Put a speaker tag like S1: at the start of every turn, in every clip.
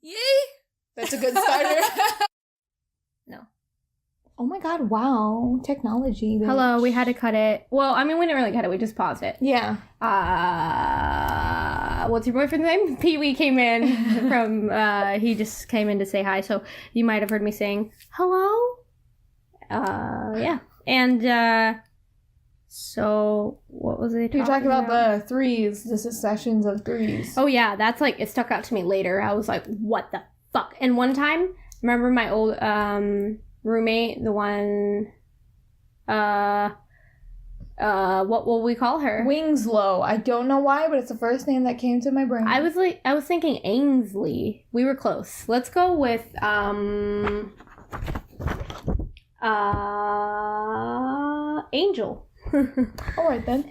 S1: Yay! That's a good starter.
S2: No.
S1: Oh my god, wow. Technology. Bitch.
S2: Hello, we had to cut it. Well, I mean, we didn't really cut it. We just paused it.
S1: Yeah.
S2: What's your boyfriend's name? Peewee came in from, he just came in to say hi. So you might have heard me saying, hello? Yeah. And, so what was it?
S1: You're talking about the threes, the successions of threes.
S2: Oh, yeah. That's like, it stuck out to me later. I was like, what the fuck? And one time, remember my old, roommate, the one, what will we call her?
S1: Wingslow. I don't know why, but it's the first name that came to my brain.
S2: I was thinking Ainsley. We were close. Let's go with, Angel.
S1: Alright then.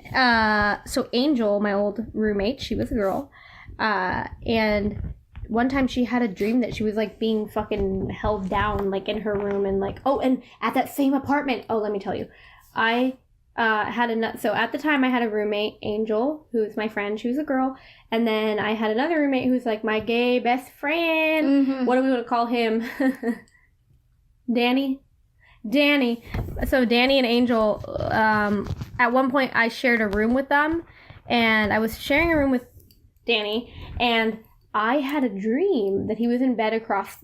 S2: So Angel, my old roommate, she was a girl, and one time she had a dream that she was like being fucking held down like in her room, and like, oh, and at that same apartment, oh, let me tell you, I so at the time I had a roommate, Angel, who was my friend. She was a girl. And then I had another roommate who's like my gay best friend.
S1: Mm-hmm.
S2: What do we want to call him? Danny. So Danny and Angel, at one point I shared a room with them, and I was sharing a room with Danny, and I had a dream that he was in bed across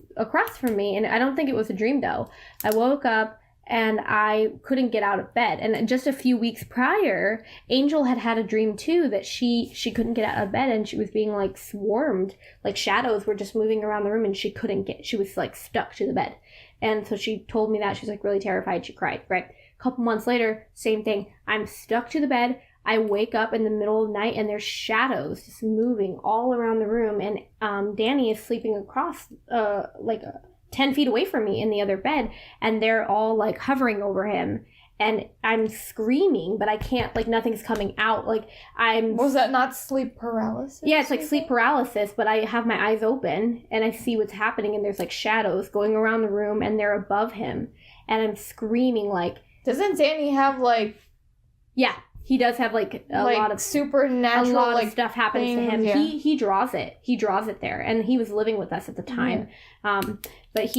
S2: from me, and I don't think it was a dream though. I woke up and I couldn't get out of bed. And just a few weeks prior, Angel had a dream too that she couldn't get out of bed, and she was being like swarmed, like shadows were just moving around the room, and she was like stuck to the bed. And so she told me that. She was like really terrified. She cried, right? A couple months later, same thing. I'm stuck to the bed. I wake up in the middle of the night, and there's shadows just moving all around the room. And Danny is sleeping across, 10 feet away from me in the other bed, and they're all like hovering over him, and I'm screaming, but I can't, like, nothing's coming out. Like,
S1: Was that not sleep paralysis?
S2: Yeah, it's like sleep paralysis, but I have my eyes open and I see what's happening, and there's like shadows going around the room, and they're above him, and I'm screaming like.
S1: Doesn't Danny have like?
S2: Yeah. He does have like a lot of
S1: supernatural,
S2: a lot of stuff happens to him.
S1: Yeah.
S2: He draws it. He draws it there, and he was living with us at the time. But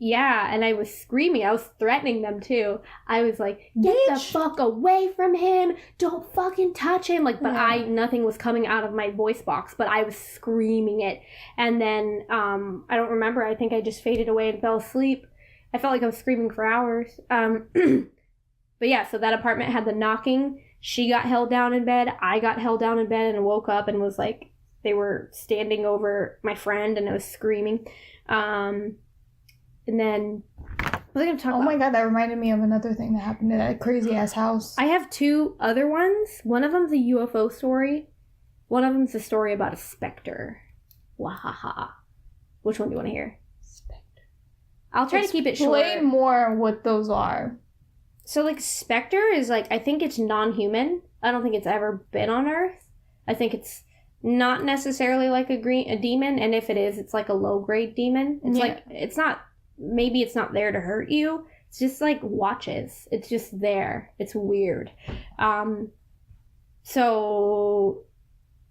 S2: and I was screaming. I was threatening them too. I was like, "Get the fuck away from him! Don't fucking touch him!" Like, but nothing was coming out of my voice box, but I was screaming it. And then I don't remember. I think I just faded away and fell asleep. I felt like I was screaming for hours. But yeah, so that apartment had the knocking. She got held down in bed. I got held down in bed and woke up and was like, they were standing over my friend, and I was screaming. And then, what was I going to talk about?
S1: Oh my god, that reminded me of another thing that happened to that crazy ass house.
S2: I have two other ones. One of them's a UFO story. One of them's a story about a specter. Wahaha. Which one do you want to hear?
S1: Specter.
S2: I'll try to keep it short.
S1: Explain more what those are.
S2: So, like, specter is, like, I think it's non-human. I don't think it's ever been on Earth. I think it's not necessarily, like, a demon, and if it is, it's, like, a low-grade demon. It's, like, maybe it's not there to hurt you. It's just, like, watches. It's just there. It's weird. So,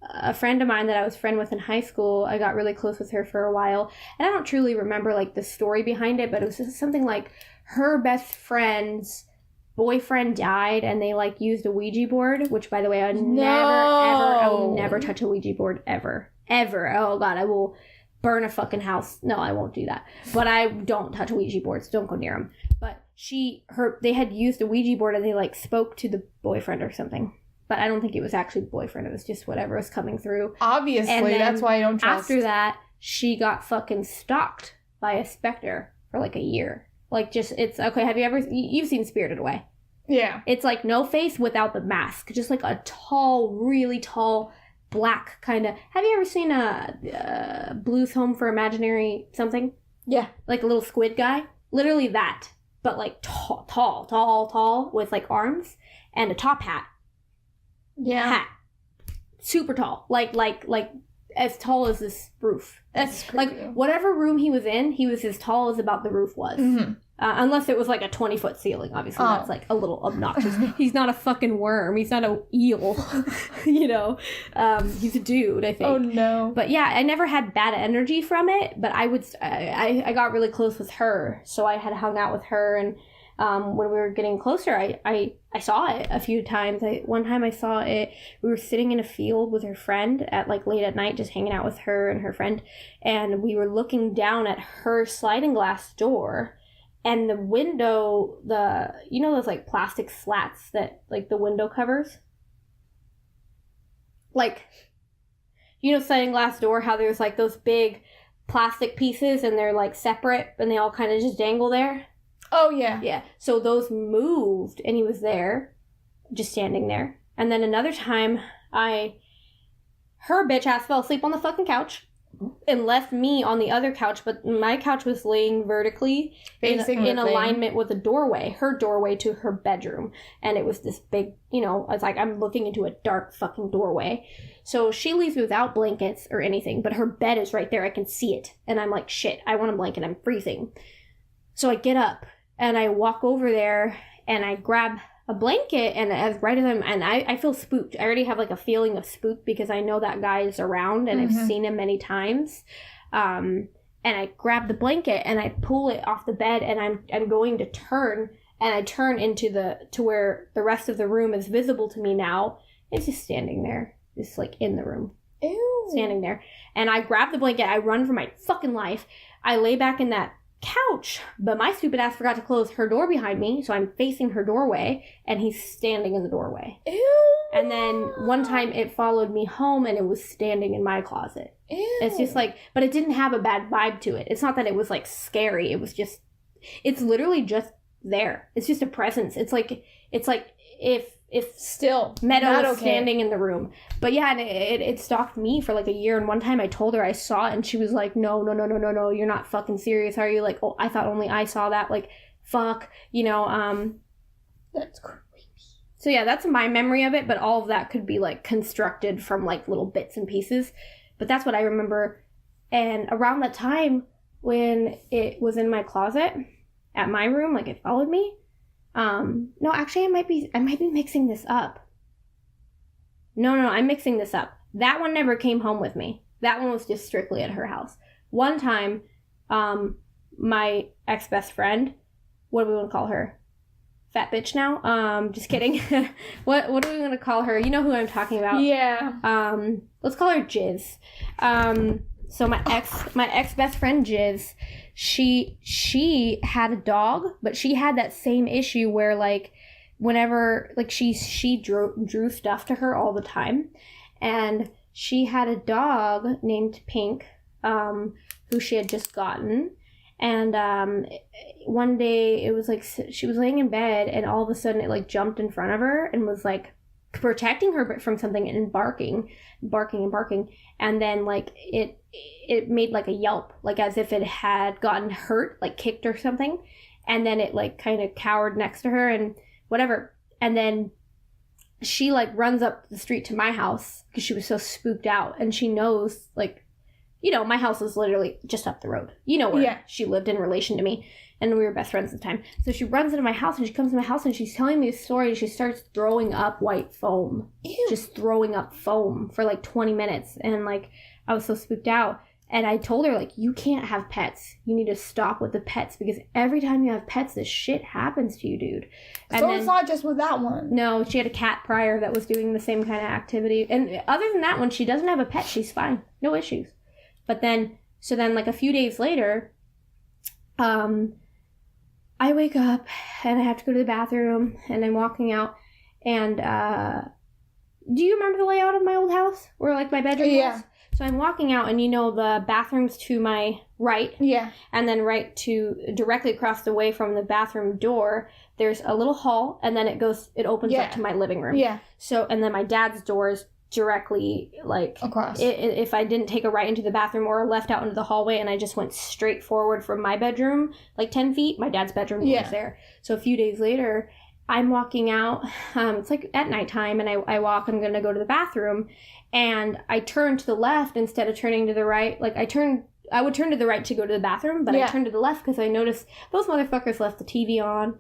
S2: a friend of mine that I was friend with in high school, I got really close with her for a while, and I don't truly remember, like, the story behind it, but it was just something like her best friend's boyfriend died, and they like used a Ouija board, which, by the way, I will never touch a Ouija board ever. Oh god, I will burn a fucking house. No, I won't do that. But I don't touch Ouija boards. Don't go near them. But they had used a Ouija board, and they like spoke to the boyfriend or something. But I don't think it was actually the boyfriend. It was just whatever was coming through.
S1: Obviously, that's why I don't trust.
S2: After that, she got fucking stalked by a specter for like a year. Like, just, it's, okay, have you ever, you've seen Spirited Away.
S1: Yeah.
S2: It's like no face without the mask. Just like a tall, really tall, black kind of, have you ever seen Blue's Home for Imaginary something?
S1: Yeah.
S2: Like a little squid guy? Literally that. But like tall, with like arms and a top hat.
S1: Yeah.
S2: Hat. Super tall. Like as tall as this roof. That's like, whatever room he was in, he was as tall as about the roof was.
S1: Mm-hmm.
S2: Unless it was like a 20-foot ceiling, obviously. That's like a little obnoxious. He's not a fucking worm. He's not an eel. You know? He's a dude, I think.
S1: Oh, no.
S2: But yeah, I never had bad energy from it, but I got really close with her. So I had hung out with her, and when we were getting closer, I saw it a few times. One time I saw it, we were sitting in a field with her friend at like late at night, just hanging out with her and her friend, and we were looking down at her sliding glass door. And the window, you know those like plastic slats that like the window covers? Like, you know, sliding glass door, how there's like those big plastic pieces and they're like separate and they all kind of just dangle there?
S1: Oh, yeah.
S2: Yeah. So those moved and he was there, just standing there. And then another time, her bitch ass fell asleep on the fucking couch and left me on the other couch, but my couch was laying vertically in alignment with a doorway, her doorway to her bedroom. And it was this big, you know, I was like, I'm looking into a dark fucking doorway. So she leaves me without blankets or anything, but her bed is right there. I can see it. And I'm like, shit, I want a blanket. I'm freezing. So I get up and I walk over there and I grab a blanket, and I feel spooked. I already have like a feeling of spooked because I know that guy is around and I've seen him many times. And I grab the blanket and I pull it off the bed, and I'm going to turn, and I turn to where the rest of the room is visible to me now. It's just standing there, just like in the room.
S1: Ew.
S2: Standing there. And I grab the blanket, I run for my fucking life. I lay back in that couch, but my stupid ass forgot to close her door behind me, so I'm facing her doorway and he's standing in the doorway.
S1: Ew.
S2: And then one time it followed me home and it was standing in my closet.
S1: Ew.
S2: It's just like, but it didn't have a bad vibe to it. It's not that it was like scary. It was just, it's literally just there. It's just a presence. It's like if
S1: still
S2: Meto was standing in the room. But yeah, and it stalked me for like a year, and one time I told her I saw it and she was like, no, you're not fucking serious, are you? Like, oh, I thought only I saw that. Like, fuck, you know.
S1: That's creepy.
S2: So yeah, that's my memory of it, but all of that could be like constructed from like little bits and pieces. But that's what I remember. And around that time when it was in my closet at my room, like it followed me. No, actually I might be mixing this up. No, I'm mixing this up. That one never came home with me. That one was just strictly at her house. One time, my ex-best friend, what do we want to call her? Fat bitch now? Just kidding. What do we want to call her? You know who I'm talking about.
S1: Yeah.
S2: Let's call her Jizz. So my ex best friend Jizz, she had a dog, but she had that same issue where like whenever like she drew stuff to her all the time, and she had a dog named Pink, who she had just gotten, and one day it was like she was laying in bed and all of a sudden it like jumped in front of her and was like protecting her from something and barking, and then like it made like a yelp, like as if it had gotten hurt, like kicked or something, and then it like kind of cowered next to her and whatever, and then she like runs up the street to my house because she was so spooked out, and she knows, like, you know, my house is literally just up the road, you know, where she lived in relation to me, and we were best friends at the time. So she runs into my house, and she comes to my house, and she's telling me a story, and she starts throwing up white foam. Ew. Just throwing up foam for like 20 minutes, and like I was so spooked out. And I told her, like, you can't have pets. You need to stop with the pets, because every time you have pets, this shit happens to you, dude. And
S1: so it's not just with that one.
S2: No, she had a cat prior that was doing the same kind of activity. And other than that, when she doesn't have a pet, she's fine. No issues. But then, like a few days later, I wake up and I have to go to the bathroom, and I'm walking out, and do you remember the layout of my old house? Where like my bedroom was? So I'm walking out, and you know the bathroom's to my right. Yeah. And then directly across the way from the bathroom door, there's a little hall, and then it opens up to my living room. Yeah. So, and then my dad's door is directly like across. If I didn't take a right into the bathroom or left out into the hallway and I just went straight forward from my bedroom, like 10 feet, my dad's bedroom was there. So a few days later, I'm walking out. It's like at nighttime, and I walk. I'm gonna go to the bathroom, and I turn to the left instead of turning to the right. Like I would turn to the right to go to the bathroom, but I turned to the left because I noticed those motherfuckers left the TV on,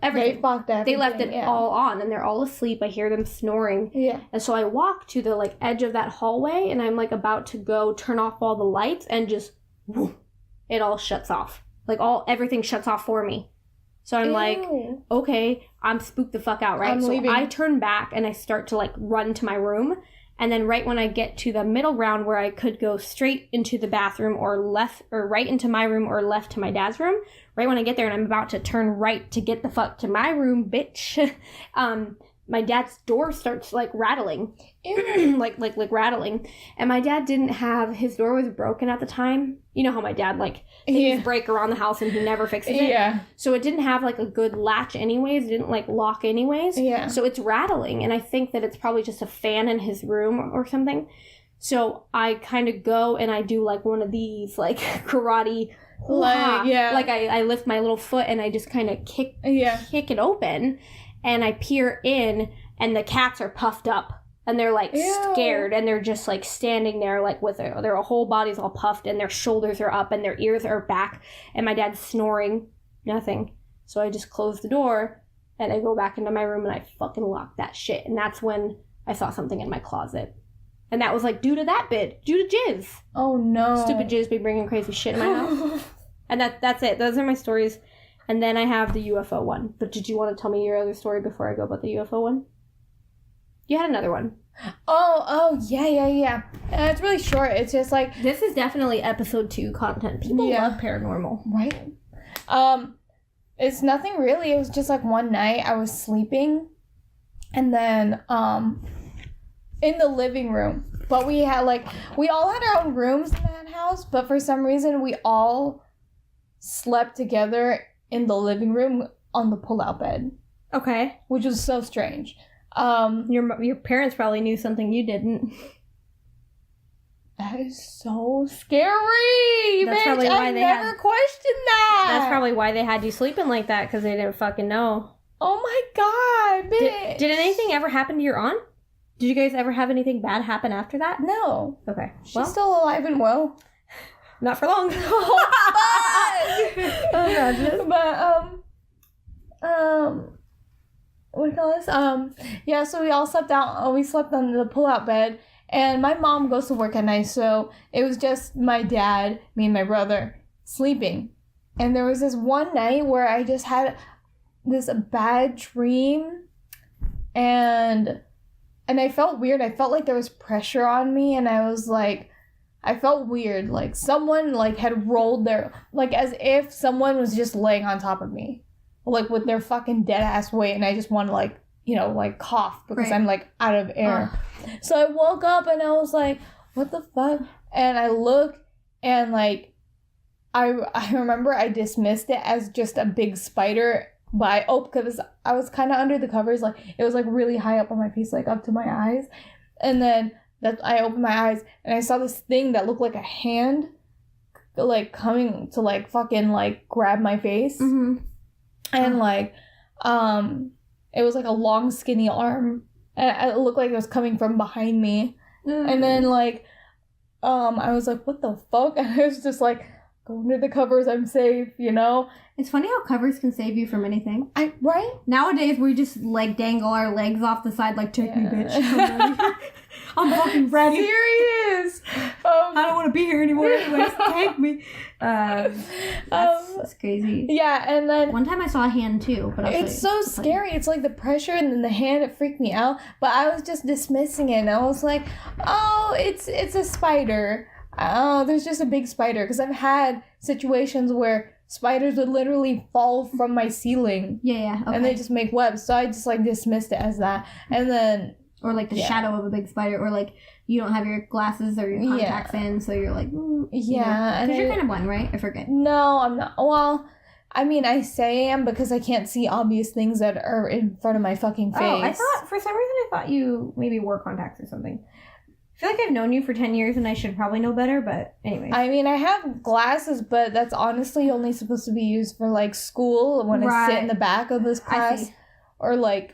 S2: everything. They left it all on, and they're all asleep. I hear them snoring. Yeah. And so I walk to the edge of that hallway, and I'm about to go turn off all the lights, and just whoosh, it all shuts off. Everything shuts off for me. So I'm okay, I'm spooked the fuck out, right? I'm leaving. I turn back and I start to run to my room. And then right when I get to the middle ground where I could go straight into the bathroom or left or right into my room or left to my dad's room, right when I get there and I'm about to turn right to get the fuck to my room, bitch, my dad's door starts rattling. like rattling. And my dad didn't have, his door was broken at the time. You know how my dad things break around the house and he never fixes it. Yeah. So it didn't have a good latch anyways. It didn't lock anyways. Yeah. So it's rattling, and I think that it's probably just a fan in his room or something. So I kind of go and I do one of these karate I lift my little foot and I just kind of kick it open. And I peer in, and the cats are puffed up, and they're scared, and they're just standing there with their whole body's all puffed, and their shoulders are up, and their ears are back, and my dad's snoring, nothing. So I just close the door, and I go back into my room, and I fucking lock that shit, and that's when I saw something in my closet. And that was due to that bit, due to Jizz. Oh no. Stupid Jizz be bringing crazy shit in my house. And that's it. Those are my stories. And then I have the UFO one. But did you want to tell me your other story before I go about the UFO one? You had another one.
S1: Oh, yeah. It's really short. It's just
S2: this is definitely episode 2 content. People love paranormal.
S1: Right? It's nothing really. It was just one night I was sleeping. And then, in the living room. But we had, we all had our own rooms in that house. But for some reason, we all slept together in the living room on the pull-out bed. Okay. Which was so strange.
S2: Your parents probably knew something you didn't.
S1: That is so scary,
S2: that's
S1: bitch.
S2: Probably why
S1: I never questioned that.
S2: That's probably why they had you sleeping like that, because they didn't fucking know.
S1: Oh my god, bitch.
S2: Did anything ever happen to your aunt? Did you guys ever have anything bad happen after that?
S1: No.
S2: Okay.
S1: She's still alive and well.
S2: Not for long.
S1: What do you call this? So we all slept out. We slept on the pull-out bed, and my mom goes to work at night, so it was just my dad, me, and my brother sleeping. And there was this one night where I just had this bad dream, and I felt weird. I felt like there was pressure on me, and I felt weird, someone, had rolled their, as if someone was just laying on top of me, with their fucking dead-ass weight, and I just want to, cough, because I'm, out of air. So I woke up, and I was like, what the fuck? And I looked, and, I remember I dismissed it as just a big spider, but because I was kind of under the covers, it was, really high up on my face, up to my eyes, and then I opened my eyes, and I saw this thing that looked like a hand, coming to, fucking, grab my face. Mm-hmm. And, it was, a long, skinny arm, and it looked like it was coming from behind me. Mm-hmm. And then, I was like, what the fuck? And I was just go under the covers, I'm safe,
S2: It's funny how covers can save you from anything.
S1: Right?
S2: Nowadays, we just, dangle our legs off the side, take me, bitch. I'm fucking ready.
S1: Serious.
S2: I don't want to be here anymore anyways. Take me. That's crazy.
S1: Yeah, and then
S2: one time I saw a hand too, but
S1: it's so scary. It's the pressure and then the hand. It freaked me out. But I was just dismissing it, and I was like, "Oh, it's a spider. Oh, there's just a big spider." Because I've had situations where spiders would literally fall from my ceiling.
S2: Yeah. Okay.
S1: And they just make webs. So I just dismissed it as that, and then.
S2: Or the shadow of a big spider, or you don't have your glasses or your contacts in, so you're because you're kind of blind, right? I forget.
S1: No, I'm not. Well, I mean, I say I am because I can't see obvious things that are in front of my fucking face.
S2: Oh, for some reason I thought you maybe wore contacts or something. I feel like I've known you for 10 years and I should probably know better, but anyway.
S1: I mean, I have glasses, but that's honestly only supposed to be used for, like, school when I sit in the back of this class. Or, like,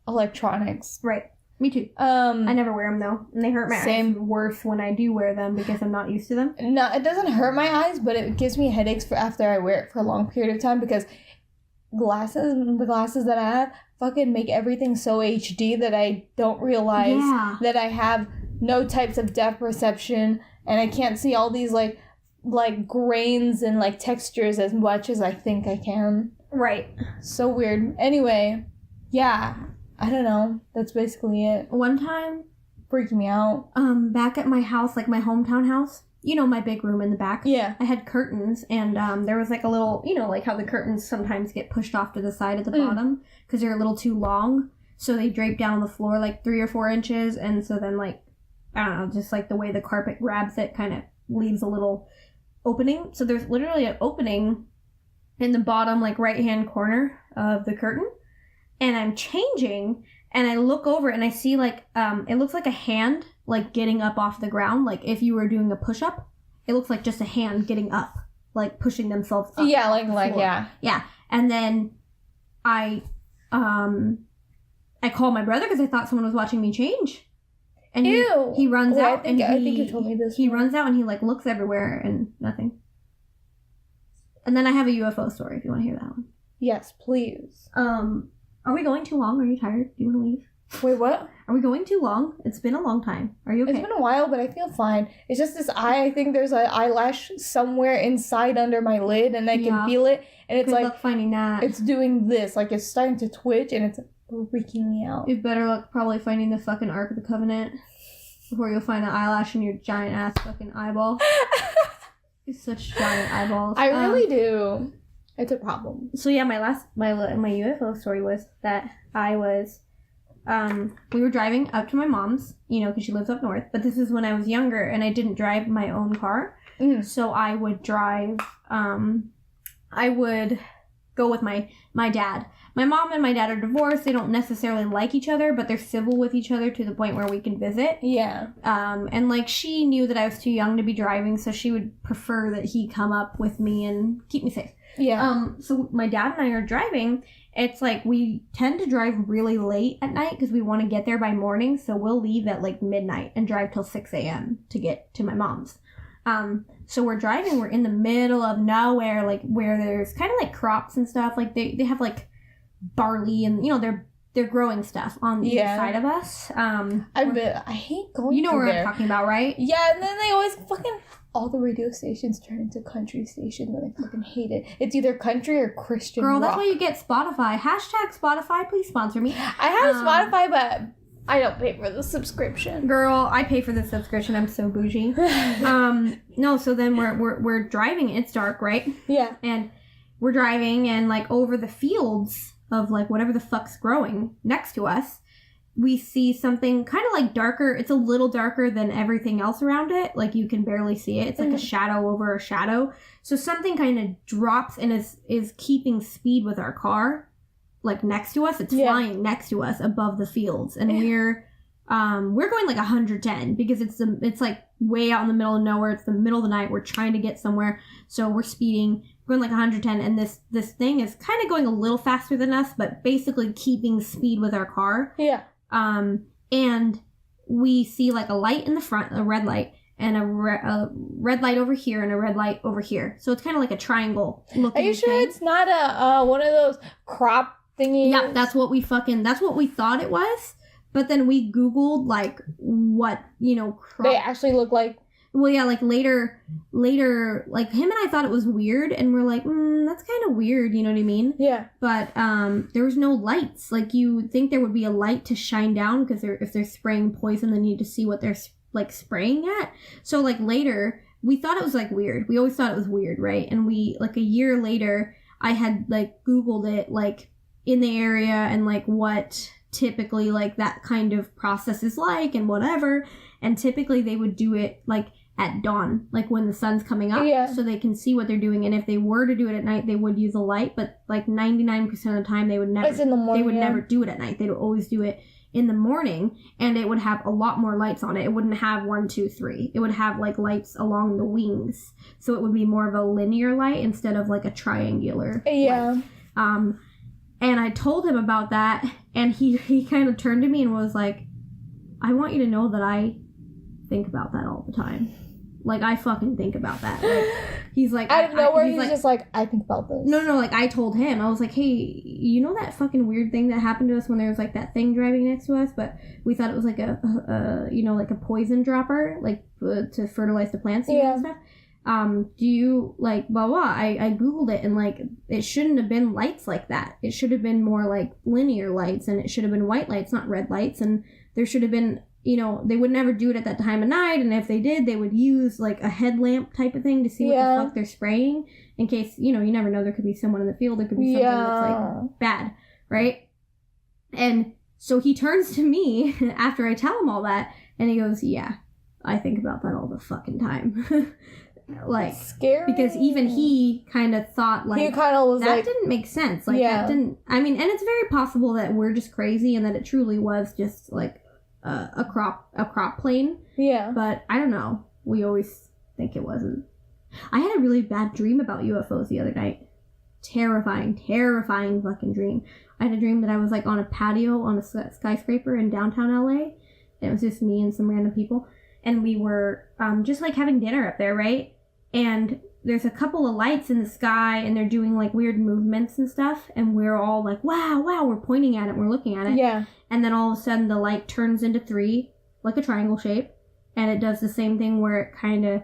S1: electronics.
S2: Right. Me too. I never wear them, though. And they hurt my eyes worse when I do wear them because I'm not used to them.
S1: No, it doesn't hurt my eyes, but it gives me headaches after I wear it for a long period of time because the glasses that I have fucking make everything so HD that I don't realize that I have no types of depth perception and I can't see all these like grains and like textures as much as I think I can.
S2: Right.
S1: So weird. Anyway, yeah, I don't know. That's basically it.
S2: One time,
S1: freaked me out.
S2: Back at my house, like my hometown house, you know, my big room in the back.
S1: Yeah.
S2: I had curtains and there was like a little, you know, like how the curtains sometimes get pushed off to the side at the bottom because they're a little too long. So they drape down on the floor like 3 or 4 inches. And so then like, I don't know, just like the way the carpet grabs it kind of leaves a little opening. So there's literally an opening in the bottom like right-hand corner of the curtain. And I'm changing and I look over and I see like, it looks like a hand like getting up off the ground. Like if you were doing a push-up, it looks like just a hand getting up, like pushing themselves up.
S1: Yeah, yeah.
S2: Yeah. And then I call my brother because I thought someone was watching me change. And he runs out. I think you told me this. He runs out and he like looks everywhere and nothing. And then I have a UFO story if you want to hear that one.
S1: Yes, please.
S2: Are we going too long? Are you tired? Do you want to leave?
S1: Wait, what?
S2: Are we going too long? It's been a long time. Are you okay?
S1: It's been a while, but I feel fine. It's just this eye. I think there's an eyelash somewhere inside under my lid, and I can feel it. And it's
S2: Good luck finding that.
S1: It's doing this. Like, it's starting to twitch, and it's freaking me out.
S2: You better luck probably finding the fucking Ark of the Covenant before you'll find the eyelash in your giant-ass fucking eyeball. It's such giant eyeballs.
S1: I really do. It's a problem.
S2: So yeah, my UFO story was that I was, we were driving up to my mom's, you know, because she lives up north. But this is when I was younger and I didn't drive my own car. So I would drive, I would go with my dad. My mom and my dad are divorced. They don't necessarily like each other, but they're civil with each other to the point where we can visit.
S1: Yeah.
S2: And like she knew that I was too young to be driving, so she would prefer that he come up with me and keep me safe.
S1: Yeah.
S2: So my dad and I are driving. It's like we tend to drive really late at night because we want to get there by morning. So we'll leave at like midnight and drive till 6 a.m. to get to my mom's. So we're driving. We're in the middle of nowhere, like where there's kind of like crops and stuff. Like they have like barley and, you know, they're growing stuff on either side of us.
S1: I hate going.
S2: You know where I'm talking about, right?
S1: Yeah, and then they always fucking all the radio stations turn into country stations, and I fucking hate it. It's either country or Christian
S2: Girl,
S1: rock.
S2: that's why you get Spotify. Hashtag Spotify, please sponsor me.
S1: I have Spotify, but I don't pay for the subscription.
S2: Girl, I pay for the subscription. I'm so bougie. No, so then we're driving. It's dark, right?
S1: Yeah.
S2: And we're driving, and like over the fields of like whatever the fuck's growing next to us, we see something kind of like darker. It's a little darker than everything else around it. Like you can barely see it. It's like a shadow over a shadow. So something kind of drops and is keeping speed with our car, like next to us. It's flying next to us above the fields, and we're going like 110 because it's like way out in the middle of nowhere. It's the middle of the night. We're trying to get somewhere, so we're speeding. Going like 110, and this thing is kind of going a little faster than us, but basically keeping speed with our car.
S1: Yeah.
S2: And we see like a light in the front, a red light, and a red light over here, and a red light over here. So it's kind of like a triangle looking.
S1: Are you sure it's not a one of those crop thingies?
S2: Yeah, that's what we thought it was. But then we Googled like what, you know,
S1: they actually look like.
S2: Well, yeah, like later, like him and I thought it was weird, and we're like, that's kind of weird, you know what I mean?
S1: Yeah.
S2: But there was no lights. Like you think there would be a light to shine down because if they're spraying poison, they need to see what they're like spraying at. So like later, we thought it was like weird. We always thought it was weird, right? And we like a year later, I had like Googled it like in the area and like what typically like that kind of process is like and whatever. And typically they would do it like at dawn, like when the sun's coming up, so they can see what they're doing. And if they were to do it at night, they would use a light, but like 99% of the time they would never.
S1: It's in the morning.
S2: They would never do it at night. They would always do it in the morning, and it would have a lot more lights on it. It wouldn't have 1, 2, 3. It would have like lights along the wings, so it would be more of a linear light instead of like a triangular light. And I told him about that, and he kind of turned to me and was like, I want you to know that I think about that all the time. Like, I fucking think about that. Like, he's like...
S1: Out of nowhere, he's just like, I think about this.
S2: No, like, I told him. I was like, hey, you know that fucking weird thing that happened to us when there was, like, that thing driving next to us? But we thought it was, like, like a poison dropper, like, to fertilize the plants and stuff. Do you, like, blah, blah. I Googled it, and, like, it shouldn't have been lights like that. It should have been more, like, linear lights, and it should have been white lights, not red lights, and there should have been... they would never do it at that time of night, and if they did, they would use, like, a headlamp type of thing to see what the fuck they're spraying, in case, you never know, there could be someone in the field, there could be something that's, like, bad, right? And so he turns to me after I tell him all that, and he goes, yeah, I think about that all the fucking time. Like, scary. Because even he kind of thought, like, he kind of was that like, didn't make sense. Like, that didn't, I mean, and it's very possible that we're just crazy, and that it truly was just, like, a crop plane. Yeah. But I don't know. We always think it wasn't. I had a really bad dream about UFOs the other night. Terrifying fucking dream. I had a dream that I was like on a patio on a skyscraper in downtown LA. And it was just me and some random people. And we were just like having dinner up there, right? And there's a couple of lights in the sky, and they're doing like weird movements and stuff, and we're all like, wow, we're pointing at it, we're looking at it. Yeah. And then all of a sudden the light turns into 3, like a triangle shape, and it does the same thing where it kind of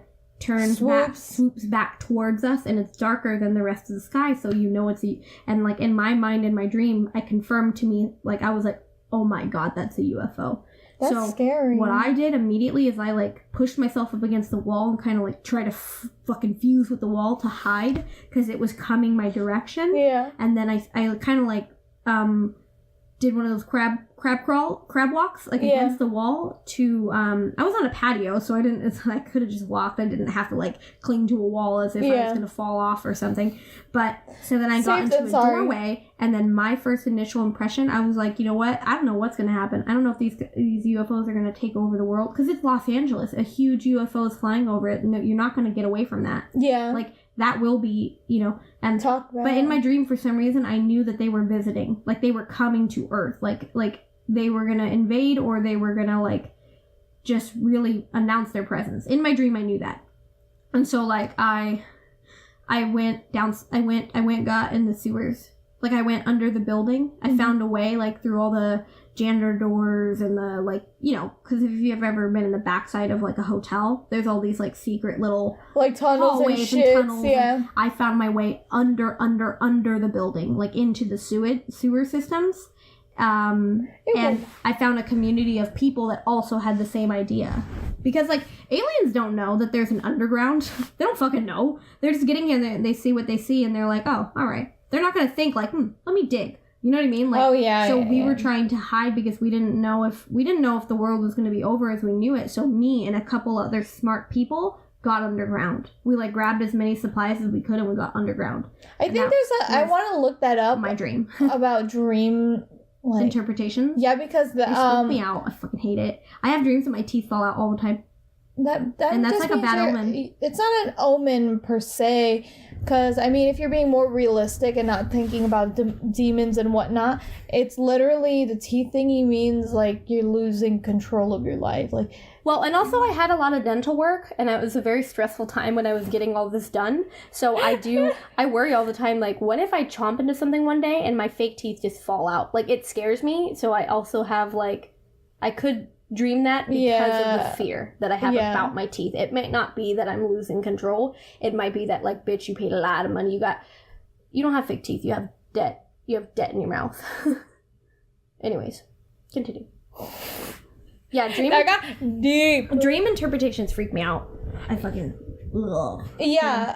S2: swoops back towards us, and it's darker than the rest of the sky, so it's and like in my mind, in my dream, I confirmed to me, like I was like, oh my god, that's a UFO. That's scary. What I did immediately is I, like, pushed myself up against the wall and kind of, like, tried to fucking fuse with the wall to hide because it was coming my direction. Yeah. And then I kind of, like, did one of those crab walks, like, against the wall to, I was on a patio, so I could have just walked. I didn't have to, like, cling to a wall as if I was going to fall off or something. But, so then I got into a doorway, and then my first initial impression, I was like, you know what? I don't know what's going to happen. I don't know if these UFOs are going to take over the world, because it's Los Angeles. A huge UFO is flying over it, and you're not going to get away from that. Yeah. Like, that will be, and but in my dream, for some reason, I knew that they were visiting. Like, they were coming to Earth. Like they were going to invade, or they were going to, like, just really announce their presence. In my dream, I knew that. And so, like, I got in the sewers. Like, I went under the building. I found a way, like, through all the janitor doors and the, like, because if you've ever been in the backside of, like, a hotel, there's all these, like, secret little like tunnels and shit. Yeah. I found my way under the building, like, into the sewer systems. And I found a community of people that also had the same idea. Because, like, aliens don't know that there's an underground. They don't fucking know. They're just getting in there, and they see what they see, and they're like, oh, all right. They're not going to think, like, let me dig. You know what I mean? Like, so we were trying to hide because we didn't know if the world was going to be over as we knew it. So me and a couple other smart people got underground. We, like, grabbed as many supplies as we could, and we got underground. I want to look that up. My dream. About dream... Like, interpretations? Yeah, because they spook me out. I fucking hate it. I have dreams that my teeth fall out all the time. And that's like a bad omen.
S1: It's not an omen per se, because I mean, if you're being more realistic and not thinking about demons and whatnot, it's literally the teeth thingy means like you're losing control of your life. Like,
S2: well, and also I had a lot of dental work, and it was a very stressful time when I was getting all this done. So I worry all the time, like, what if I chomp into something one day and my fake teeth just fall out? Like, it scares me. So I also have, like, I could dream that because of the fear that I have about my teeth. It might not be that I'm losing control. It might be that, like, bitch, you paid a lot of money. You don't have fake teeth. You have debt. You have debt in your mouth. Anyways, continue. Yeah,
S1: that got deep.
S2: Dream interpretations freak me out. I fucking ugh.
S1: Yeah,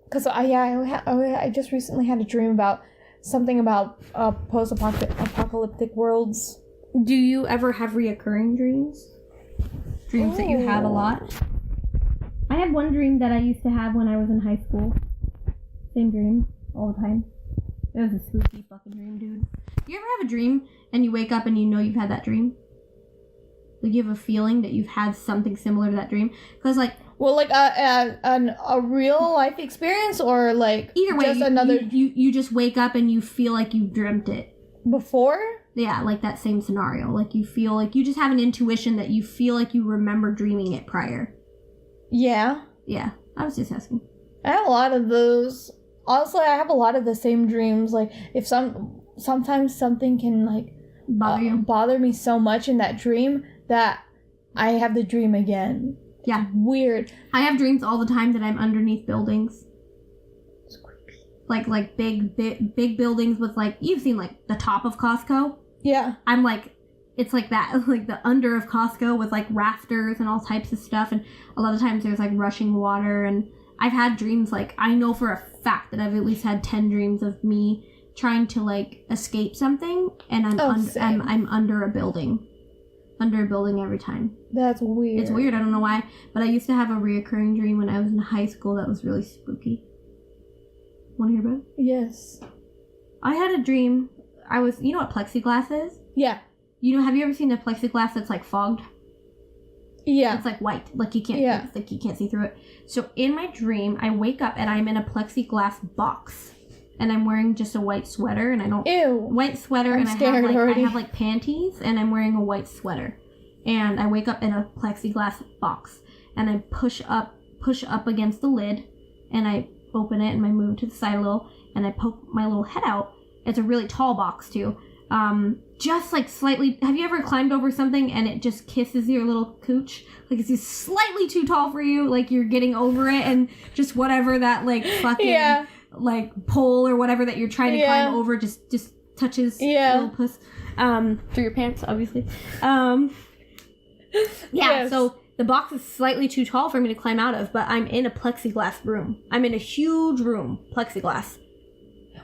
S1: because I just recently had a dream about something about post-apocalyptic worlds.
S2: Do you ever have reoccurring dreams? Dreams that you have a lot? I had one dream that I used to have when I was in high school. Same dream all the time. It was a spooky fucking dream, dude. Do you ever have a dream and you wake up and you know you've had that dream? Like, you have a feeling that you've had something similar to that dream? Because, like...
S1: Well, like a real life experience, or like
S2: either way,
S1: just another...
S2: You just wake up and you feel like you dreamt it.
S1: Before?
S2: Yeah, like that same scenario. Like, you feel like you just have an intuition that you feel like you remember dreaming it prior.
S1: Yeah.
S2: Yeah, I was just asking.
S1: I have a lot of those. Also, I have a lot of the same dreams. Like, if sometimes something can, like, bother me so much in that dream that I have the dream again.
S2: Yeah.
S1: It's weird.
S2: I have dreams all the time that I'm underneath buildings. It's creepy. Like big buildings with, like, you've seen, like, the top of Costco?
S1: Yeah.
S2: I'm, like, it's like that, like the under of Costco with, like, rafters and all types of stuff. And a lot of times there's, like, rushing water. And I've had dreams, like, I know for a fact that I've at least had 10 dreams of me trying to, like, escape something. And I'm under a building. Under a building every time.
S1: That's weird.
S2: It's weird, I don't know why. But I used to have a reoccurring dream when I was in high school that was really spooky. Want to hear about it?
S1: Yes.
S2: I had a dream. You know what plexiglass is?
S1: Yeah.
S2: Have you ever seen a plexiglass that's, like, fogged?
S1: Yeah.
S2: It's, like, white. Like, you can't, like, you can't see through it. So, in my dream, I wake up and I'm in a plexiglass box. And I'm wearing just a white sweater, and I don't...
S1: Ew.
S2: White sweater,
S1: I'm
S2: and
S1: scared already.
S2: I have, like, panties, and I'm wearing a white sweater. And I wake up in a plexiglass box. And I push up against the lid, and I open it, and I move to the side a little, and I poke my little head out. It's a really tall box, too. Just, like, slightly... Have you ever climbed over something, and it just kisses your little cooch? Like, it's just slightly too tall for you, like, you're getting over it, and just whatever that, like, fucking... Yeah. Like, pole or whatever that you're trying to climb over just touches little puss through your pants, obviously. Yes. So the box is slightly too tall for me to climb out of, but I'm in a plexiglass room. I'm in a huge room, plexiglass.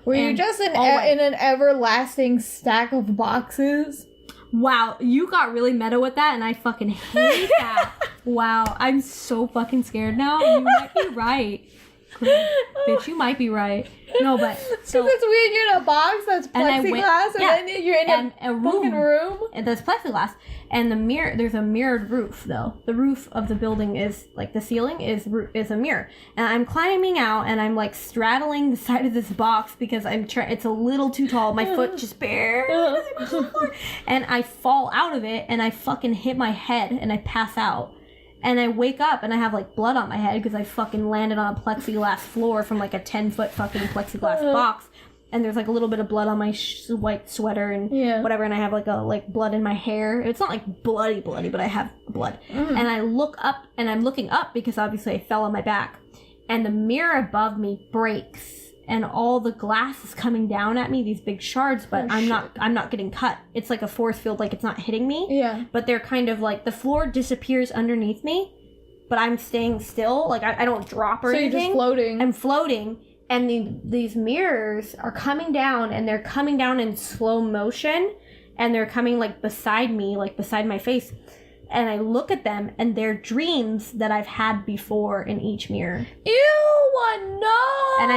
S1: Were you just in an everlasting stack of boxes?
S2: Wow, you got really meta with that, and I fucking hate that. Wow, I'm so fucking scared now. You might be right. Bitch, you might be right. No, but
S1: so it's weird. You're in a box that's plexiglass, and then you're in a fucking room.
S2: And that's plexiglass, and the mirror. There's a mirrored roof, though. The roof of the building is like the ceiling is a mirror, and I'm climbing out, and I'm like straddling the side of this box because it's a little too tall. My foot just barely, and I fall out of it, and I fucking hit my head, and I pass out. And I wake up and I have, like, blood on my head because I fucking landed on a plexiglass floor from, like, a 10-foot fucking plexiglass box. And there's, like, a little bit of blood on my white sweater and whatever. And I have, like, blood in my hair. It's not, like, bloody, but I have blood. And I look up, and I'm looking up because obviously I fell on my back. And the mirror above me breaks. And all the glass is coming down at me, these big shards, but I'm not getting cut. It's like a force field, like it's not hitting me. Yeah. But they're kind of like, the floor disappears underneath me, but I'm staying still. Like, I don't drop or anything. So you're just floating. I'm floating, and these mirrors are coming down, and they're coming down in slow motion, and they're coming, like, beside me, like, beside my face. And I look at them, and they're dreams that I've had before in each mirror.
S1: Ew, no!
S2: And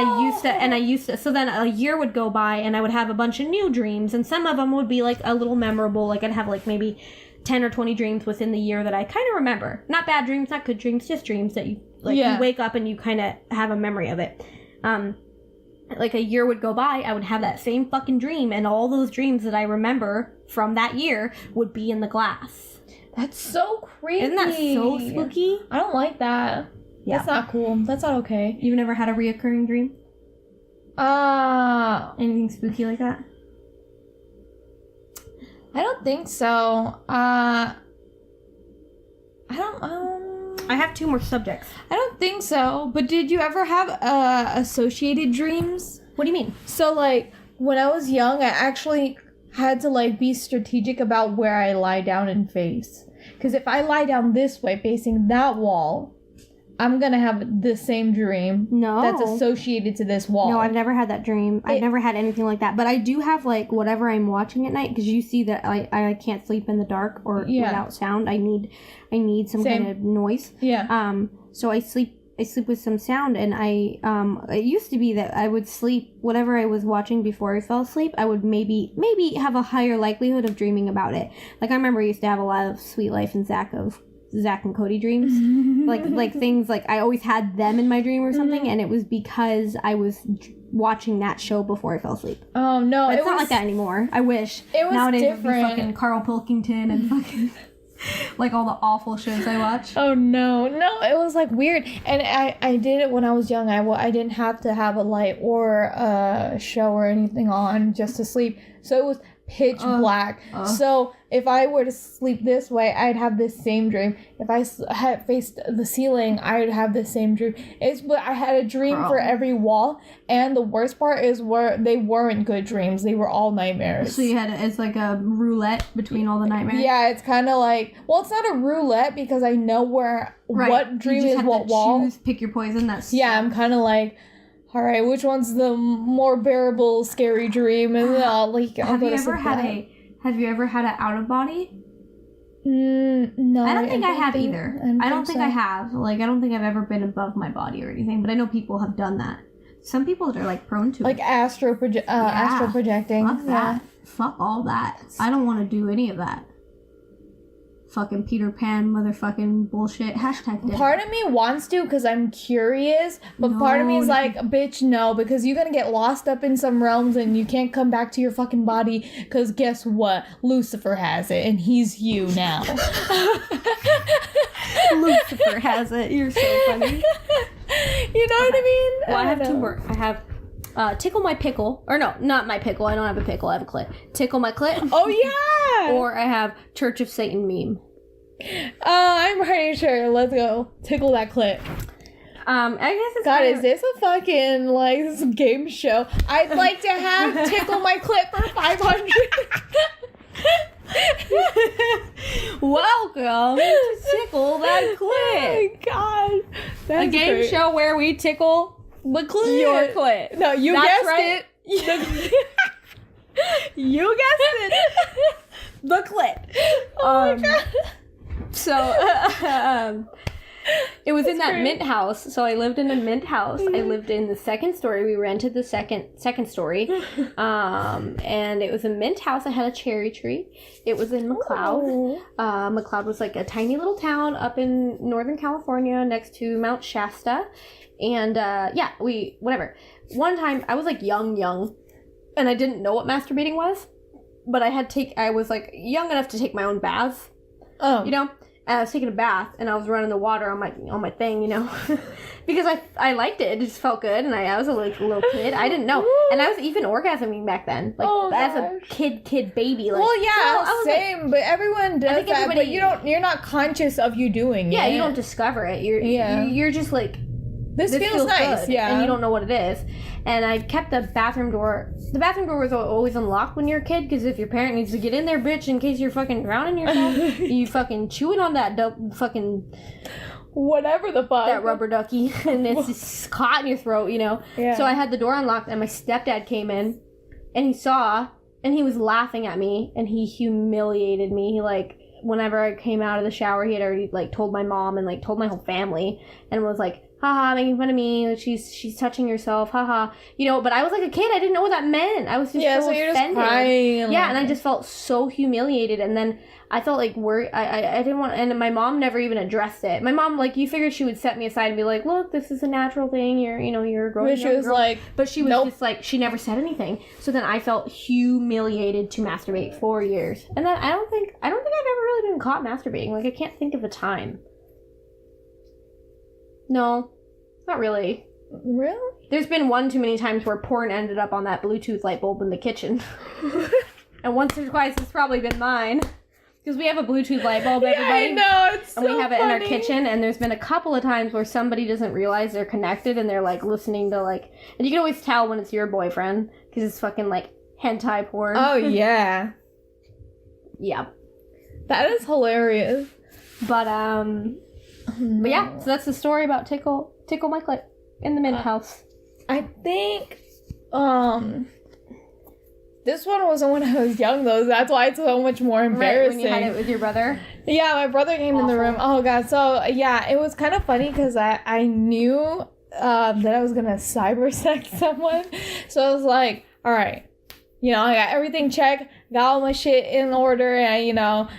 S2: I used to, so then a year would go by, and I would have a bunch of new dreams, and some of them would be, like, a little memorable. Like, I'd have, like, maybe 10 or 20 dreams within the year that I kind of remember. Not bad dreams, not good dreams, just dreams that you, like, you wake up and you kind of have a memory of it. Like, a year would go by, I would have that same fucking dream, and all those dreams that I remember from that year would be in the glass.
S1: That's so creepy.
S2: Isn't that so spooky?
S1: I don't like that. Yeah. That's not cool. That's not okay.
S2: You've never had a reoccurring dream? Anything spooky like that?
S1: I don't think so. I
S2: have 2 more subjects.
S1: I don't think so. But did you ever have associated dreams?
S2: What do you mean?
S1: So, like, when I was young, I actually had to, like, be strategic about where I lie down and face. Because if I lie down this way, facing that wall, I'm going to have the same dream that's associated to this wall.
S2: No, I've never had that dream. I've never had anything like that. But I do have, like, whatever I'm watching at night, because you see that I can't sleep in the dark or without sound. I need some kind of noise.
S1: Yeah.
S2: So I sleep sleep with some sound, and it used to be that I would sleep whatever I was watching before I fell asleep. I would maybe have a higher likelihood of dreaming about it. Like I remember I used to have a lot of Sweet Life and Zach and Cody dreams, like things like I always had them in my dream or something, and it was because I was watching that show before I fell asleep.
S1: Oh no,
S2: but it's not like that anymore. I wish
S1: it was
S2: nowadays
S1: different.
S2: It would be fucking Carl Pilkington and fucking. Like all the awful shows I watch.
S1: Oh no, it was like weird, and I did it when I was young. I didn't have to have a light or a show or anything on just to sleep, so it was pitch black. So if I were to sleep this way, I'd have this same dream. If I had faced the ceiling, I'd have the same dream. But I had a dream for every wall, and the worst part is where they weren't good dreams. They were all nightmares.
S2: So it's like a roulette between all the nightmares?
S1: Yeah, it's kind of like, well, it's not a roulette because I know what dream is what wall.
S2: Pick your poison.
S1: Yeah, I'm kind of like, all right, which one's the more bearable, scary dream? And then I'll
S2: Have you ever had an out of body?
S1: No.
S2: I don't think I have either. I don't think I have. Like, I don't think I've ever been above my body or anything. But I know people have done that. Some people are like prone to it.
S1: Like astral projecting.
S2: Fuck that. Fuck all that. I don't want to do any of that. Fucking Peter Pan motherfucking bullshit. #.
S1: Part of me wants to because I'm curious, but part of me is like, bitch, no, because you're gonna get lost up in some realms and you can't come back to your fucking body because guess what? Lucifer has it and he's you now.
S2: Lucifer has it. You're so funny.
S1: You know what I mean?
S2: Well, I have two words. I have tickle my pickle. Or no, not my pickle. I don't have a pickle. I have a clit. Tickle my clit.
S1: Oh, yeah!
S2: Or I have Church of Satan meme.
S1: I'm pretty sure. Let's go. Tickle that clit.
S2: I guess it's
S1: God, is this a fucking, this game show? I'd like to have tickle my clit for 500.
S2: Welcome to Tickle That Clit.
S1: Oh my God. That's
S2: a game
S1: great.
S2: show where we tickle
S1: the clit.
S2: Your clit.
S1: No, you
S2: That's
S1: guessed
S2: right.
S1: it.
S2: You guessed it. The clit.
S1: Oh my God.
S2: So, it was in that mint house. So I lived in a mint house. I lived in the second story. We rented the second story. And it was a mint house. I had a cherry tree. It was in McLeod. McLeod was like a tiny little town up in Northern California next to Mount Shasta. And, whatever. One time, I was like young, and I didn't know what masturbating was. But I was like young enough to take my own baths.
S1: Oh.
S2: You know? And I was taking a bath, and I was running the water on my thing, you know, because I liked it. It just felt good, and I was a little kid. I didn't know, and I was even orgasming back then, as a kid baby. Like,
S1: well, yeah,
S2: so
S1: same. But everyone does that. But you're not conscious of you doing it.
S2: Yeah, you don't discover it. You're just like,
S1: this feels nice.
S2: Good,
S1: yeah,
S2: and you don't know what it is. And I kept the bathroom door. The bathroom door was always unlocked when you're a kid, because if your parent needs to get in there, bitch, in case you're fucking drowning yourself, you fucking chewing on that fucking
S1: whatever the fuck,
S2: that rubber ducky, and it's just caught in your throat, you know.
S1: Yeah.
S2: So I had the door unlocked, and my stepdad came in, and he saw, and he was laughing at me, and he humiliated me. He whenever I came out of the shower, he had already told my mom and told my whole family, and was like, haha, making fun of me, she's touching herself, haha, you know. But I was like a kid, I didn't know what that meant. I was just so
S1: you're
S2: offended.
S1: Just crying.
S2: Yeah, and I just felt so humiliated, and then I felt like I didn't want, and my mom never even addressed it. My mom, you figured she would set me aside and be like, look, this is a natural thing, you're a growing
S1: But she was
S2: girl. But she was
S1: nope.
S2: just she never said anything. So then I felt humiliated to masturbate for years. And then I don't think I've ever really been caught masturbating. I can't think of a time. No, not really.
S1: Really?
S2: There's been one too many times where porn ended up on that Bluetooth light bulb in the kitchen. And once or twice it's probably been mine. Because we have a Bluetooth light bulb, everybody.
S1: Yeah, I know, it's so
S2: and we have it
S1: funny.
S2: in our kitchen, and there's been a couple of times where somebody doesn't realize they're connected, and they're listening to and you can always tell when it's your boyfriend, because it's fucking hentai porn.
S1: Oh yeah.
S2: Yeah.
S1: That is hilarious.
S2: But yeah, so that's the story about Tickle My Clit in the mint house.
S1: I think, this one wasn't when I was young, though. That's why it's so much more embarrassing.
S2: Right, when you had it with your brother?
S1: Yeah, my brother came in the room. Oh god. So yeah, it was kind of funny because I knew that I was gonna cyber sex someone. So I was like, all right, you know, I got everything checked, got all my shit in order, and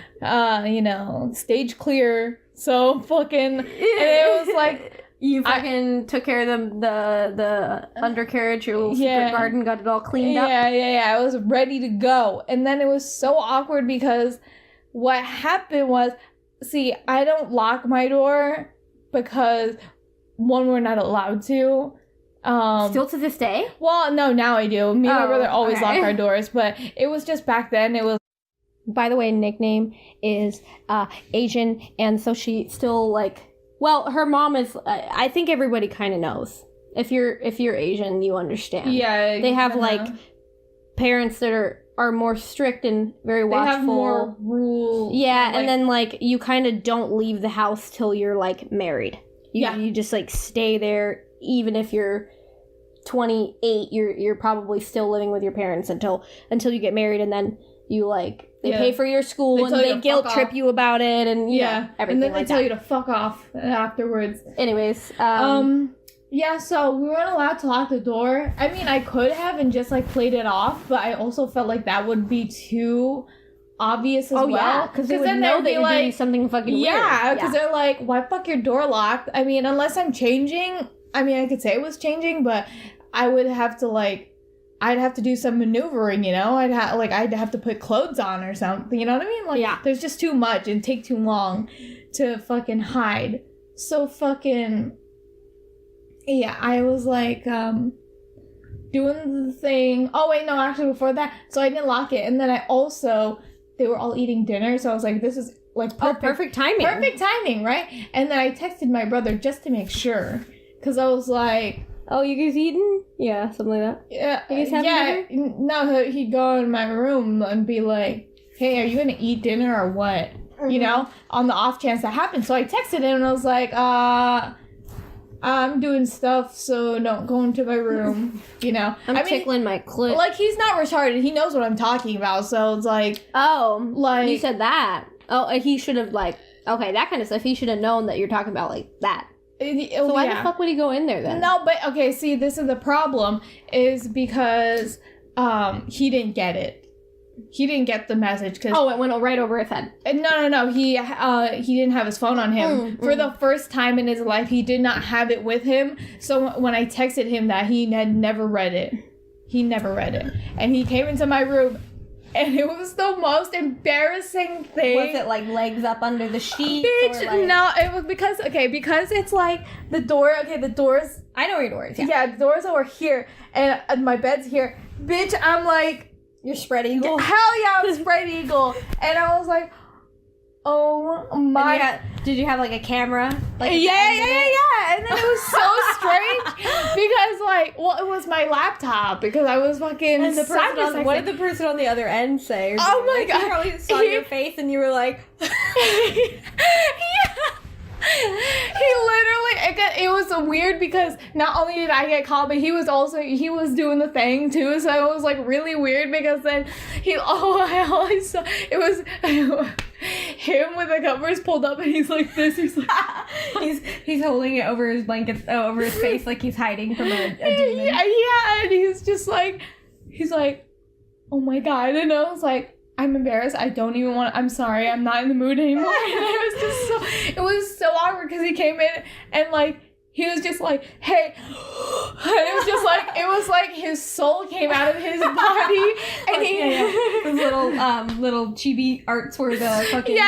S1: stage clear. So fucking, and it was like.
S2: You fucking took care of the undercarriage, your little secret garden, got it all cleaned up.
S1: Yeah. I was ready to go. And then it was so awkward because what happened was, see, I don't lock my door because, one, we're not allowed to.
S2: Still to this day?
S1: Well, no, now I do. Me and my brother always lock our doors, but it was just back then, it was.
S2: By the way, Nickname is Asian, and so she still, like... Well, her mom is. I think everybody kind of knows. If you're Asian, you understand.
S1: Yeah,
S2: they have like parents that are more strict and very watchful. They have
S1: more rules.
S2: Yeah, and then like you kind of don't leave the house till you're like married. You just like stay there, even if you're 28. You're probably still living with your parents until you get married, and then you like. They pay for your school and they guilt trip you about it and everything
S1: and then they
S2: like
S1: tell you to fuck off afterwards.
S2: Anyways,
S1: so we weren't allowed to lock the door. I mean, I could have and just like played it off, but I also felt like that would be too obvious as well.
S2: Yeah, because they would know that you're doing something fucking weird.
S1: Yeah, because they're like, why fuck your door locked? I mean, unless I'm changing. I mean, I could say it was changing, but I would have to like. I'd have to do some maneuvering, you know? I'd have to put clothes on or something, you know what I mean? Like, there's just too much and take too long to fucking hide. So fucking, yeah, I was like, doing the thing. Oh, wait, no, actually, before that, so I didn't lock it. And then they were all eating dinner, so I was like, this is, like,
S2: perfect timing.
S1: Perfect timing, right? And then I texted my brother just to make sure, because I was like...
S2: Oh, you guys eating? Yeah, something like that.
S1: Yeah, you guys having dinner? No, he'd go in my room and be like, hey, are you going to eat dinner or what? Mm-hmm. You know, on the off chance that happened. So I texted him and I was like, I'm doing stuff, so don't go into my room, you know.
S2: I'm tickling my clit.
S1: Like, he's not retarded. He knows what I'm talking about, so it's like...
S2: Oh, like... You said that. Oh, he should have, like... Okay, that kind of stuff. He should have known that you're talking about, like, that. So why the fuck would he go in there then?
S1: No, but okay, see, this is the problem, is because he didn't get it. He didn't get the message. Cause,
S2: it went right over his head.
S1: No. He didn't have his phone on him. For the first time in his life, he did not have it with him. So when I texted him that, he had never read it. He never read it. And he came into my room. And it was the most embarrassing thing.
S2: Was it like legs up under the sheet?
S1: Bitch, like... no, it was because it's like the doors.
S2: I know where your door is.
S1: Yeah, the doors over here, and my bed's here. Bitch, I'm like...
S2: You're spread eagle?
S1: Hell yeah, I'm spread eagle. And I was like, oh my...
S2: Did you have like a camera? Like
S1: yeah. And then it was so strange because like, well, it was my laptop because I was fucking...
S2: And what did the person on the other end say?
S1: Oh my God.
S2: He probably saw your face and you were like...
S1: Yeah. He literally, it was weird because not only did I get called, but he was doing the thing too, so it was like really weird because then I always saw, it was him with the covers pulled up and he's like this, he's like,
S2: he's holding it over his blanket, over his face like he's hiding from a demon.
S1: Yeah, and he's like, oh my God, and I was like, I'm embarrassed. I don't even want. I'm sorry. I'm not in the mood anymore. And it was so awkward because he came in and like he was just like, hey, and it was like his soul came out of his body, and
S2: those little chibi arts where the fucking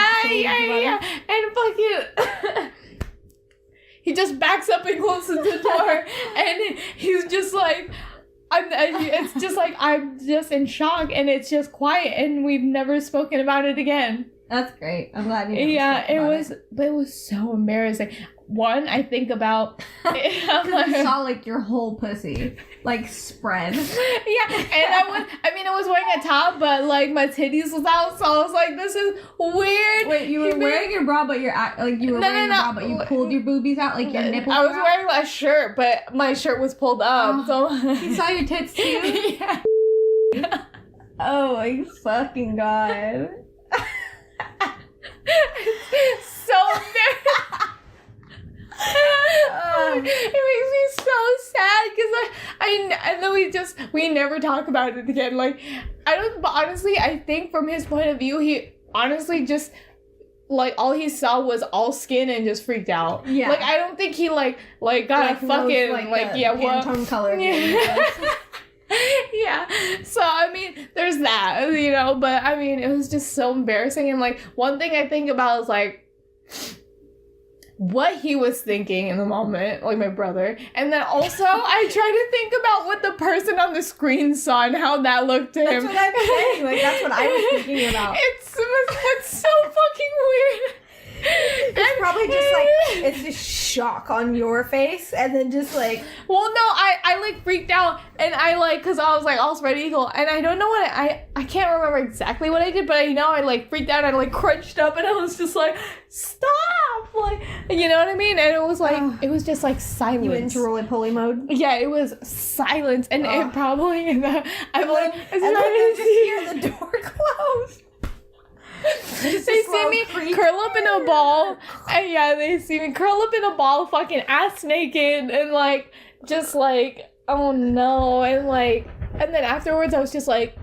S1: and fucking. He just backs up and closes the door, and he's just like. It's just like I'm just in shock and it's just quiet and we've never spoken about it again.
S2: That's great. I'm glad you
S1: but it was so embarrassing. One, I think about
S2: I saw like your whole pussy like spread.
S1: Yeah, and I was wearing a top, but like my titties was out, so I was like, this is weird.
S2: Wait, you were wearing your bra, but wearing your bra, but you pulled your boobies out, like your nipples.
S1: I was wearing a shirt, but my shirt was pulled up, so
S2: you saw your tits too.
S1: Yeah.
S2: Oh my fucking God.
S1: embarrassed. It makes me so sad because and then we never talk about it again. Like, but honestly, I think from his point of view, he honestly just, like, all he saw was all skin and just freaked out. Yeah. Like, I don't think he got a fucking,
S2: Pantone color.
S1: Yeah. Yeah. So, I mean, there's that, but I mean, it was just so embarrassing. And, like, one thing I think about is, like, what he was thinking in the moment, like my brother. And then also, I try to think about what the person on the screen saw and how that looked to him.
S2: That's what I'm saying. Like, that's what I was thinking about.
S1: It's so fucking weird.
S2: It's probably just like, it's just shock on your face, and then just like...
S1: Well, no, I like freaked out, and I like, because I was like all spread eagle, and I don't know what I can't remember exactly what I did, but I know I like freaked out, and I like crunched up, and I was just like, stop, like, you know what I mean? And it was like, it was just like silence.
S2: You went into roly-poly mode?
S1: Yeah, it was silence, and it probably, I'm like,
S2: and then you just hear the door close.
S1: They see me curl up in a ball, and they see me curl up in a ball, fucking ass naked, and like, just like, oh no, and then afterwards I was just like,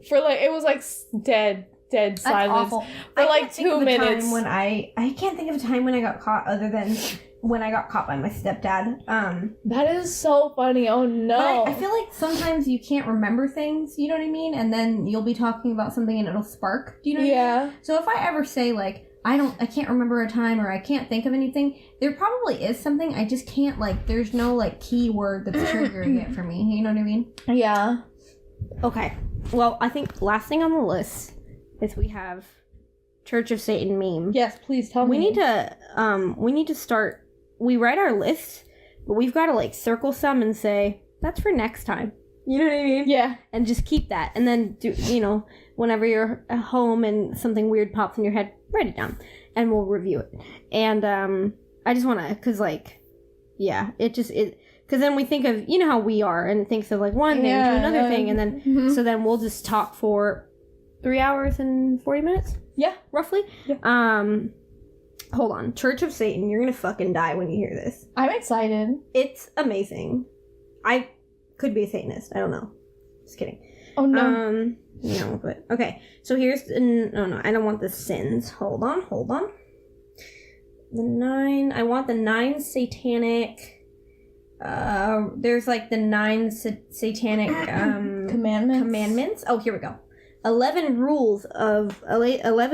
S1: it was like dead silence for like 2 minutes.
S2: I can't think of a time when I got caught other than when I got caught by my stepdad.
S1: That is so funny. Oh no.
S2: But I feel like sometimes you can't remember things, you know what I mean? And then you'll be talking about something and it'll spark. Do you know what I mean? So if I ever say like, I can't remember a time or I can't think of anything, there probably is something. I just can't, like, there's no like key word that's triggering it for me. You know what I mean? Yeah. Okay. Well, I think last thing on the list is we have Church of Satan meme.
S1: Yes, please tell me.
S2: We need to start. We write our list, but we've got to like circle some and say that's for next time. You know what I mean? Yeah. And just keep that, and then whenever you're at home and something weird pops in your head, write it down, and we'll review it. And I just want to, because then we think of, how we are, and it thinks of like one thing to another thing, and then so then we'll just talk for 3 hours and 40 minutes. Yeah, roughly. Yeah. Hold on. Church of Satan, you're gonna fucking die when you hear this.
S1: I'm excited.
S2: It's amazing. I could be a Satanist. I don't know. Just kidding.
S1: Oh, no.
S2: No, but... Okay. So here's... No, I don't want the sins. Hold on. The 9... I want the 9 satanic... there's like the 9 satanic... Commandments. Oh, here we go. 11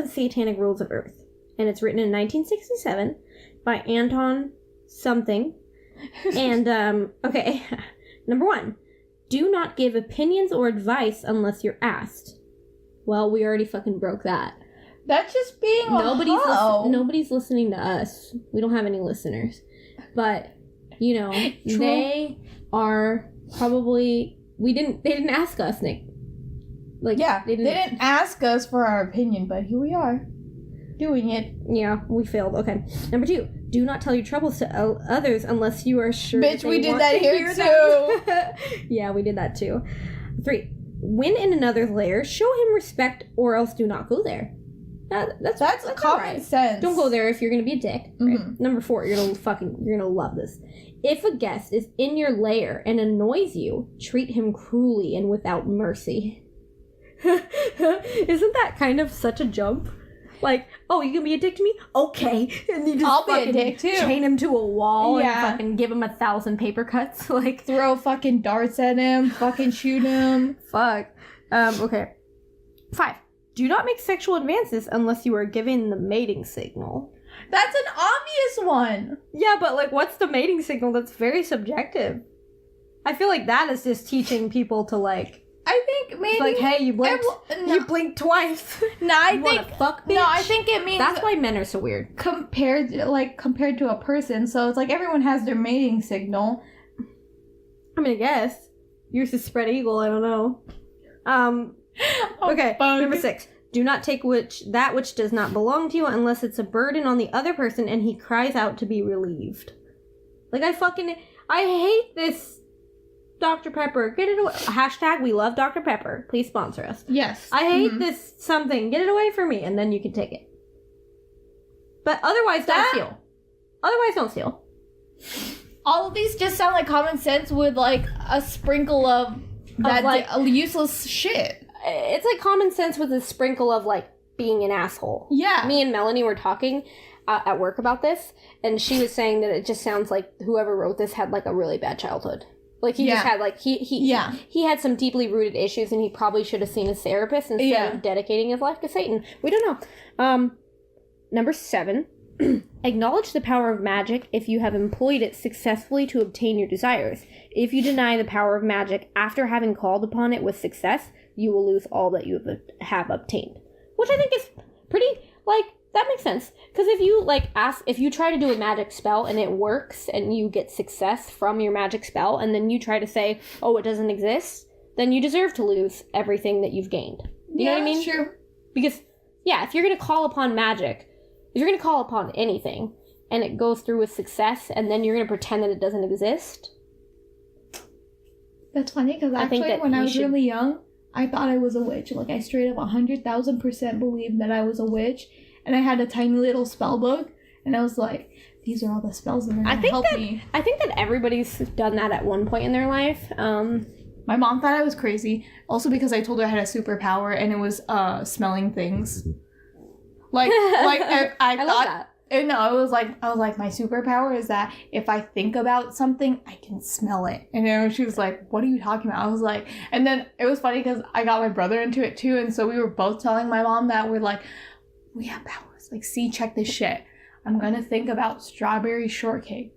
S2: satanic rules of Earth. And it's written in 1967 by Anton something. And, okay. Number 1. Do not give opinions or advice unless you're asked. Well, we already fucking broke that.
S1: That's just being
S2: nobody's listening to us. We don't have any listeners. But, they are probably... They didn't ask us, Nick.
S1: Like, yeah, they didn't ask us for our opinion, but here we are. Doing it.
S2: Yeah, we failed. Okay. Number 2. Do not tell your troubles to others unless you are sure.
S1: Bitch, we did that here too.
S2: Yeah, we did that too. 3. When in another's lair, show him respect or else do not go there. That's
S1: common sense.
S2: Don't go there if you're gonna be a dick. Right? Mm-hmm. Number 4. You're gonna love this. If a guest is in your lair and annoys you, treat him cruelly and without mercy. Isn't that kind of such a jump? Like, oh, you gonna be a dick to me? Okay. And you just
S1: I'll be a dick too.
S2: Chain him to a wall and fucking give him 1,000 paper cuts. Like,
S1: throw fucking darts at him, fucking shoot him.
S2: Fuck. Okay. 5. Do not make sexual advances unless you are given the mating signal.
S1: That's an obvious one.
S2: Yeah, but like, what's the mating signal? That's very subjective. I feel like that is just teaching people to like...
S1: I think maybe...
S2: It's like, hey, you blinked. You blinked twice.
S1: I think it means...
S2: That's why men are so weird.
S1: Compared to a person, so it's like everyone has their mating signal.
S2: I mean, I guess. Yours is spread eagle, I don't know. Okay, number 6. Do not take that which does not belong to you unless it's a burden on the other person and he cries out to be relieved. Like, I hate this... Dr. Pepper, get it away. # we love Dr. Pepper. Please sponsor us.
S1: Yes.
S2: I hate this something. Get it away from me. And then you can take it. But otherwise, don't steal. Otherwise, don't steal.
S1: All of these just sound like common sense with like a sprinkle of that
S2: like,
S1: useless shit.
S2: It's like common sense with a sprinkle of like being an asshole.
S1: Yeah.
S2: Me and Melanie were talking at work about this, and she was saying that it just sounds like whoever wrote this had like a really bad childhood. Like he just had like he had some deeply rooted issues, and he probably should have seen a therapist instead of dedicating his life to Satan. We don't know. Number 7. Acknowledge the power of magic if you have employed it successfully to obtain your desires. If you deny the power of magic after having called upon it with success, you will lose all that you have obtained. Which I think is pretty, like, that makes sense. Because if you, like, if you try to do a magic spell and it works and you get success from your magic spell, and then you try to say, oh, it doesn't exist, then you deserve to lose everything that you've gained. You know what I mean?
S1: That's true.
S2: Because, yeah, if you're going to call upon magic, if you're going to call upon anything, and it goes through with success, and then you're going to pretend that it doesn't exist.
S1: That's funny, because actually, when I was really young, I thought I was a witch. Like, I straight up 100,000% believed that I was a witch, and I had a tiny little spell book, and I was like, these are all the spells that are going to help me.
S2: I think that everybody's done that at one point in their life.
S1: My mom thought I was crazy, also because I told her I had a superpower, and it was smelling things. Like I thought.
S2: Love that.
S1: No, I was like, my superpower is that if I think about something, I can smell it. And she was like, what are you talking about? I was like, and then it was funny because I got my brother into it too. And so we were both telling my mom that we're like, we have powers. Like, see, check this shit. I'm going to think about strawberry shortcake.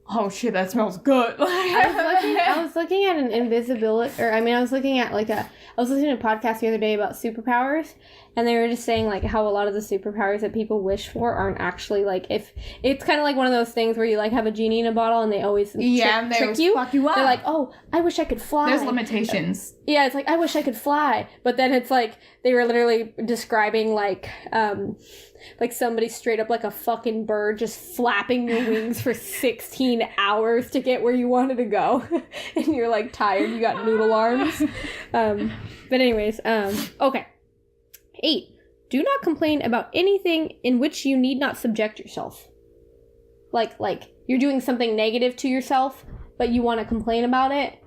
S1: Oh shit, that smells good.
S2: I was looking at an invisibility, I was listening to a podcast the other day about superpowers, and they were just saying like how a lot of the superpowers that people wish for aren't actually like, if it's kind of like one of those things where you like have a genie in a bottle and they always trick you.
S1: Fuck you up.
S2: They're like, oh, I wish I could fly.
S1: There's limitations.
S2: Yeah, it's like, I wish I could fly, but then it's like they were literally describing like somebody straight up like a fucking bird just flapping your wings for 16 hours to get where you wanted to go. And you're like tired, you got noodle arms. But anyways, okay. 8. Do not complain about anything in which you need not subject yourself. Like you're doing something negative to yourself, but you want to complain about it.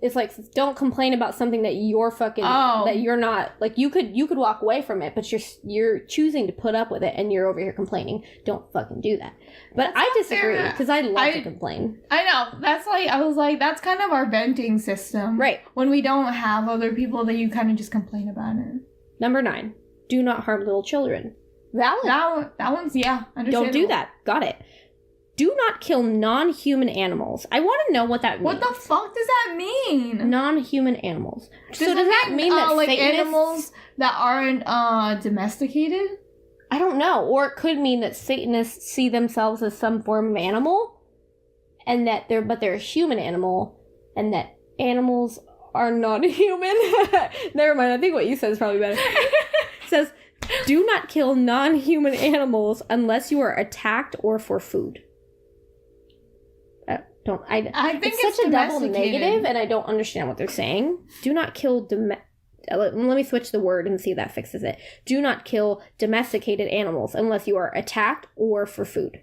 S2: It's like, don't complain about something that you're fucking, that you're not, like, you could walk away from it, but you're choosing to put up with it, and you're over here complaining. Don't fucking do that. But I disagree, because I love to complain.
S1: I know. That's like, I was like, that's kind of our venting system.
S2: Right.
S1: When we don't have other people, that you kind of just complain about it.
S2: Number 9. Do not harm little children. Valid.
S1: That one's, yeah, understandable.
S2: Don't do that. Got it. Do not kill non-human animals. I want to know what that means.
S1: What the fuck does that mean?
S2: Non-human animals. Does that mean that
S1: like
S2: Satanists,
S1: animals that aren't domesticated?
S2: I don't know. Or it could mean that Satanists see themselves as some form of animal, and that they're a human animal, and that animals are not human. Never mind. I think what you said is probably better. It says, do not kill non-human animals unless you are attacked or for food. I think it's such a double negative, and I don't understand what they're saying. Do not kill let me switch the word and see if that fixes it. Do not kill domesticated animals unless you are attacked or for food.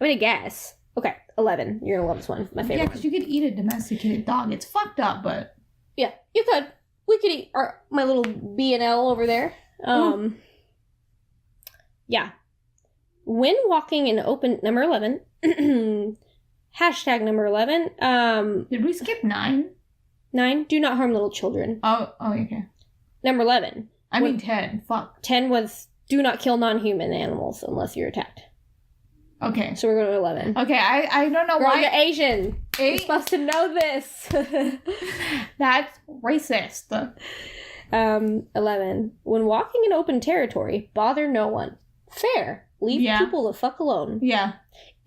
S2: I mean, I guess. Okay, 11. You're gonna love this one. My favorite.
S1: Yeah, because you could eat a domesticated dog. It's fucked up, but
S2: yeah, you could. We could eat my little B&L over there. Yeah. When walking in open, number 11. Hashtag number 11.
S1: Did we skip 9?
S2: 9. Do not harm little children.
S1: Oh, okay.
S2: Number 11.
S1: I mean 10. Fuck.
S2: 10 was do not kill non-human animals unless you're attacked.
S1: Okay.
S2: So we're going to 11.
S1: Okay, I don't know
S2: Girl,
S1: why.
S2: you're Asian.
S1: 8?
S2: You're supposed to know this.
S1: That's racist.
S2: 11. When walking in open territory, bother no one. Fair. Leave people the fuck alone.
S1: Yeah.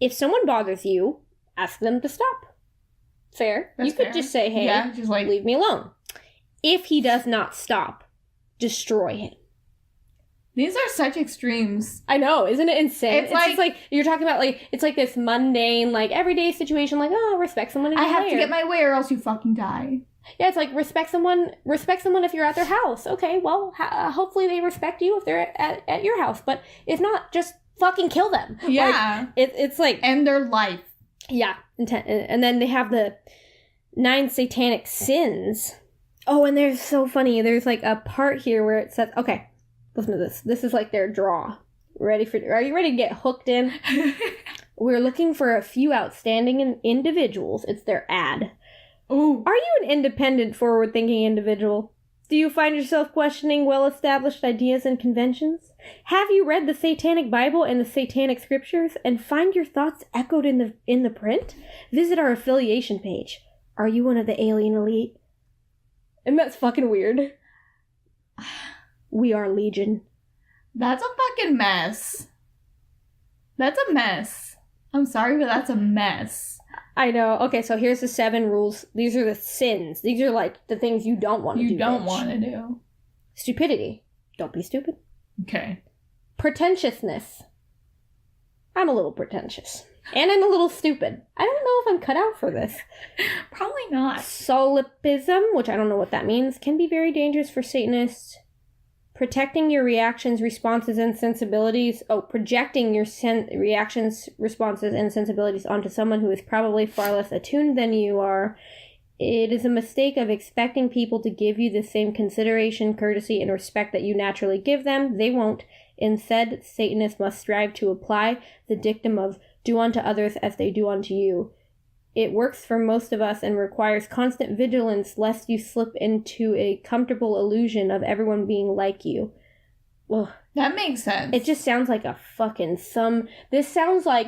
S2: If someone bothers you, ask them to stop. Fair. You could just say, hey, just like, leave me alone. If he does not stop, destroy him.
S1: These are such extremes.
S2: I know, isn't it insane? It's just like you're talking about, like, it's like this mundane, like, everyday situation, like, oh, respect someone in your
S1: I have to get my way or else you fucking die.
S2: Yeah, it's like respect someone if you're at their house. Okay, well, hopefully they respect you if they're at your house. But if not, just fucking kill them.
S1: Yeah.
S2: Like, it's like...
S1: End their life.
S2: Yeah. And then they have the 9 satanic sins. Oh, and they're so funny. There's like a part here where it says... Okay, listen to this. This is like their draw. Are you ready to get hooked in? We're looking for a few outstanding individuals. It's their ad.
S1: Ooh.
S2: Are you an independent, forward-thinking individual? Do you find yourself questioning well-established ideas and conventions? Have you read the Satanic Bible and the Satanic Scriptures and find your thoughts echoed in the print? Visit our affiliation page. Are you one of the alien elite? And that's fucking weird. We are Legion.
S1: That's a fucking mess. That's a mess. I'm sorry, but that's a mess.
S2: I know. Okay, so here's the 7 rules. These are the sins. These are like the things you don't want to do.
S1: You don't want to do.
S2: Stupidity. Don't be stupid.
S1: Okay.
S2: Pretentiousness. I'm a little pretentious. And I'm a little stupid. I don't know if I'm cut out for this.
S1: Probably not.
S2: Solipsism, which I don't know what that means, can be very dangerous for Satanists. Protecting your reactions, responses, and sensibilities. Oh, projecting your reactions, responses, and sensibilities onto someone who is probably far less attuned than you are. It is a mistake of expecting people to give you the same consideration, courtesy, and respect that you naturally give them. They won't. Instead, Satanists must strive to apply the dictum of do unto others as they do unto you. It works for most of us and requires constant vigilance lest you slip into a comfortable illusion of everyone being like you. Ugh.
S1: That makes sense.
S2: It just sounds like a fucking This sounds like...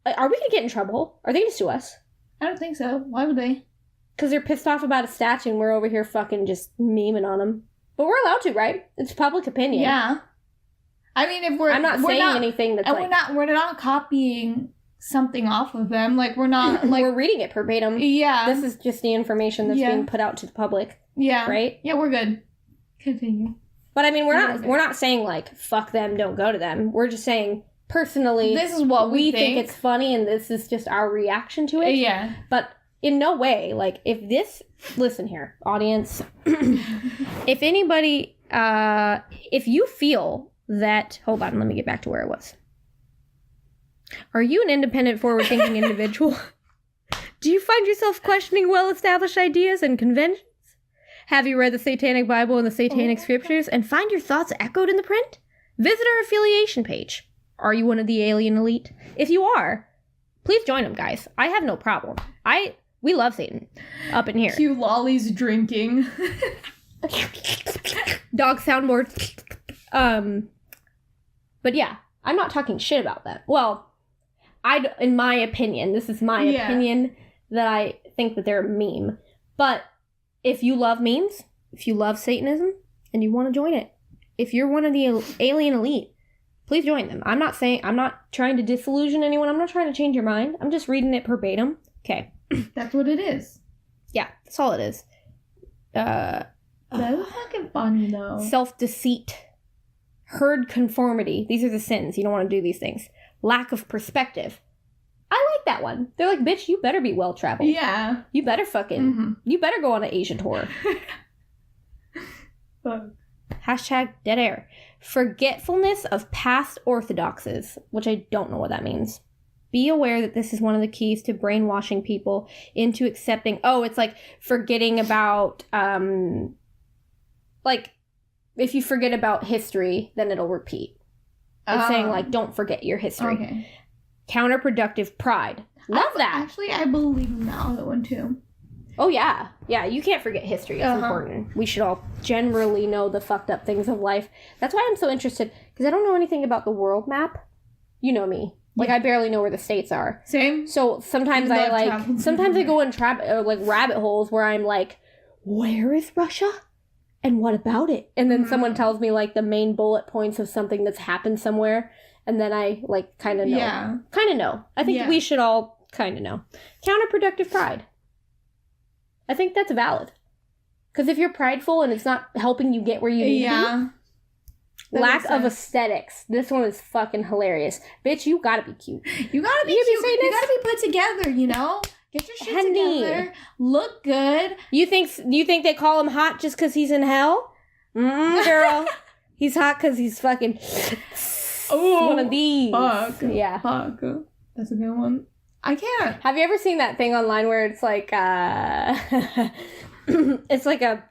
S2: Are we going to get in trouble? Are they going to sue us?
S1: I don't think so. Why would they?
S2: Because they're pissed off about a statue and we're over here fucking just memeing on them. But we're allowed to, right? It's public opinion.
S1: Yeah. I mean, if
S2: I'm not saying anything that's
S1: and
S2: like...
S1: we're not copying something off of them. Like, we're not, like...
S2: We're reading it verbatim.
S1: Yeah.
S2: This is just the information that's being put out to the public.
S1: Yeah.
S2: Right?
S1: Yeah, we're good. Continue.
S2: But I mean, we're not saying, like, fuck them, don't go to them. We're just saying, personally...
S1: This is what we think.
S2: It's funny, and this is just our reaction to it.
S1: Yeah.
S2: But in no way, like, if this... Listen here, audience. If anybody... if you feel that... Hold on, let me get back to where I was. Are you an independent, forward-thinking individual? Do you find yourself questioning well-established ideas and conventions? Have you read the Satanic Bible and the Satanic Scriptures and find your thoughts echoed in the print? Visit our affiliation page. Are you one of the alien elite? If you are, please join them, guys. I have no problem. We love Satan up in here.
S1: Cue lollies drinking.
S2: Dog soundboard. But yeah, I'm not talking shit about that. Well, in my opinion, this is my opinion, that I think that they're a meme. But if you love memes, if you love Satanism, and you want to join it, if you're one of the alien elite, please join them. I'm not trying to disillusion anyone. I'm not trying to change your mind. I'm just reading it verbatim. Okay.
S1: That's what it is.
S2: Yeah, that's all it is.
S1: That was fucking funny, though.
S2: Self-deceit. Herd conformity. These are the sins. You don't want to do these things. Lack of perspective. I like that one. They're like, bitch, you better be well-traveled.
S1: Yeah.
S2: You better fucking... You better go on an Asian tour. Hashtag dead air. Forgetfulness of past orthodoxes, which I don't know what that means. Be aware that this is one of the keys to brainwashing people into accepting... Oh, it's like forgetting about... like, if you forget about history, then it'll repeat. It's saying, like, don't forget your history.
S1: Okay.
S2: Counterproductive pride. Love that.
S1: Actually, I believe in that other one, too.
S2: Oh, yeah. Yeah, you can't forget history. It's important. We should all generally know the fucked up things of life. That's why I'm so interested, because I don't know anything about the world map. You know me. Like, I barely know where the states are.
S1: Same.
S2: So sometimes sometimes I go in rabbit holes where I'm like, where is Russia? And what about it? And then someone tells me, like, the main bullet points of something that's happened somewhere. And then I, like, kind of know.
S1: Yeah.
S2: Kind of know. I think we should all kind of know. Counterproductive pride. I think that's valid. Because if you're prideful and it's not helping you get where you need to be. Lack of aesthetics. This one is fucking hilarious. Bitch, you gotta be cute.
S1: You gotta be cute. You gotta be put together, you know? Get your shit
S2: Honey.
S1: together. Look good.
S2: You think they call him hot just because he's in hell? Girl. He's hot because he's fucking one of these.
S1: Fuck.
S2: Yeah.
S1: Fuck. That's a good one. I can't.
S2: Have you ever seen that thing online where it's like, it's like a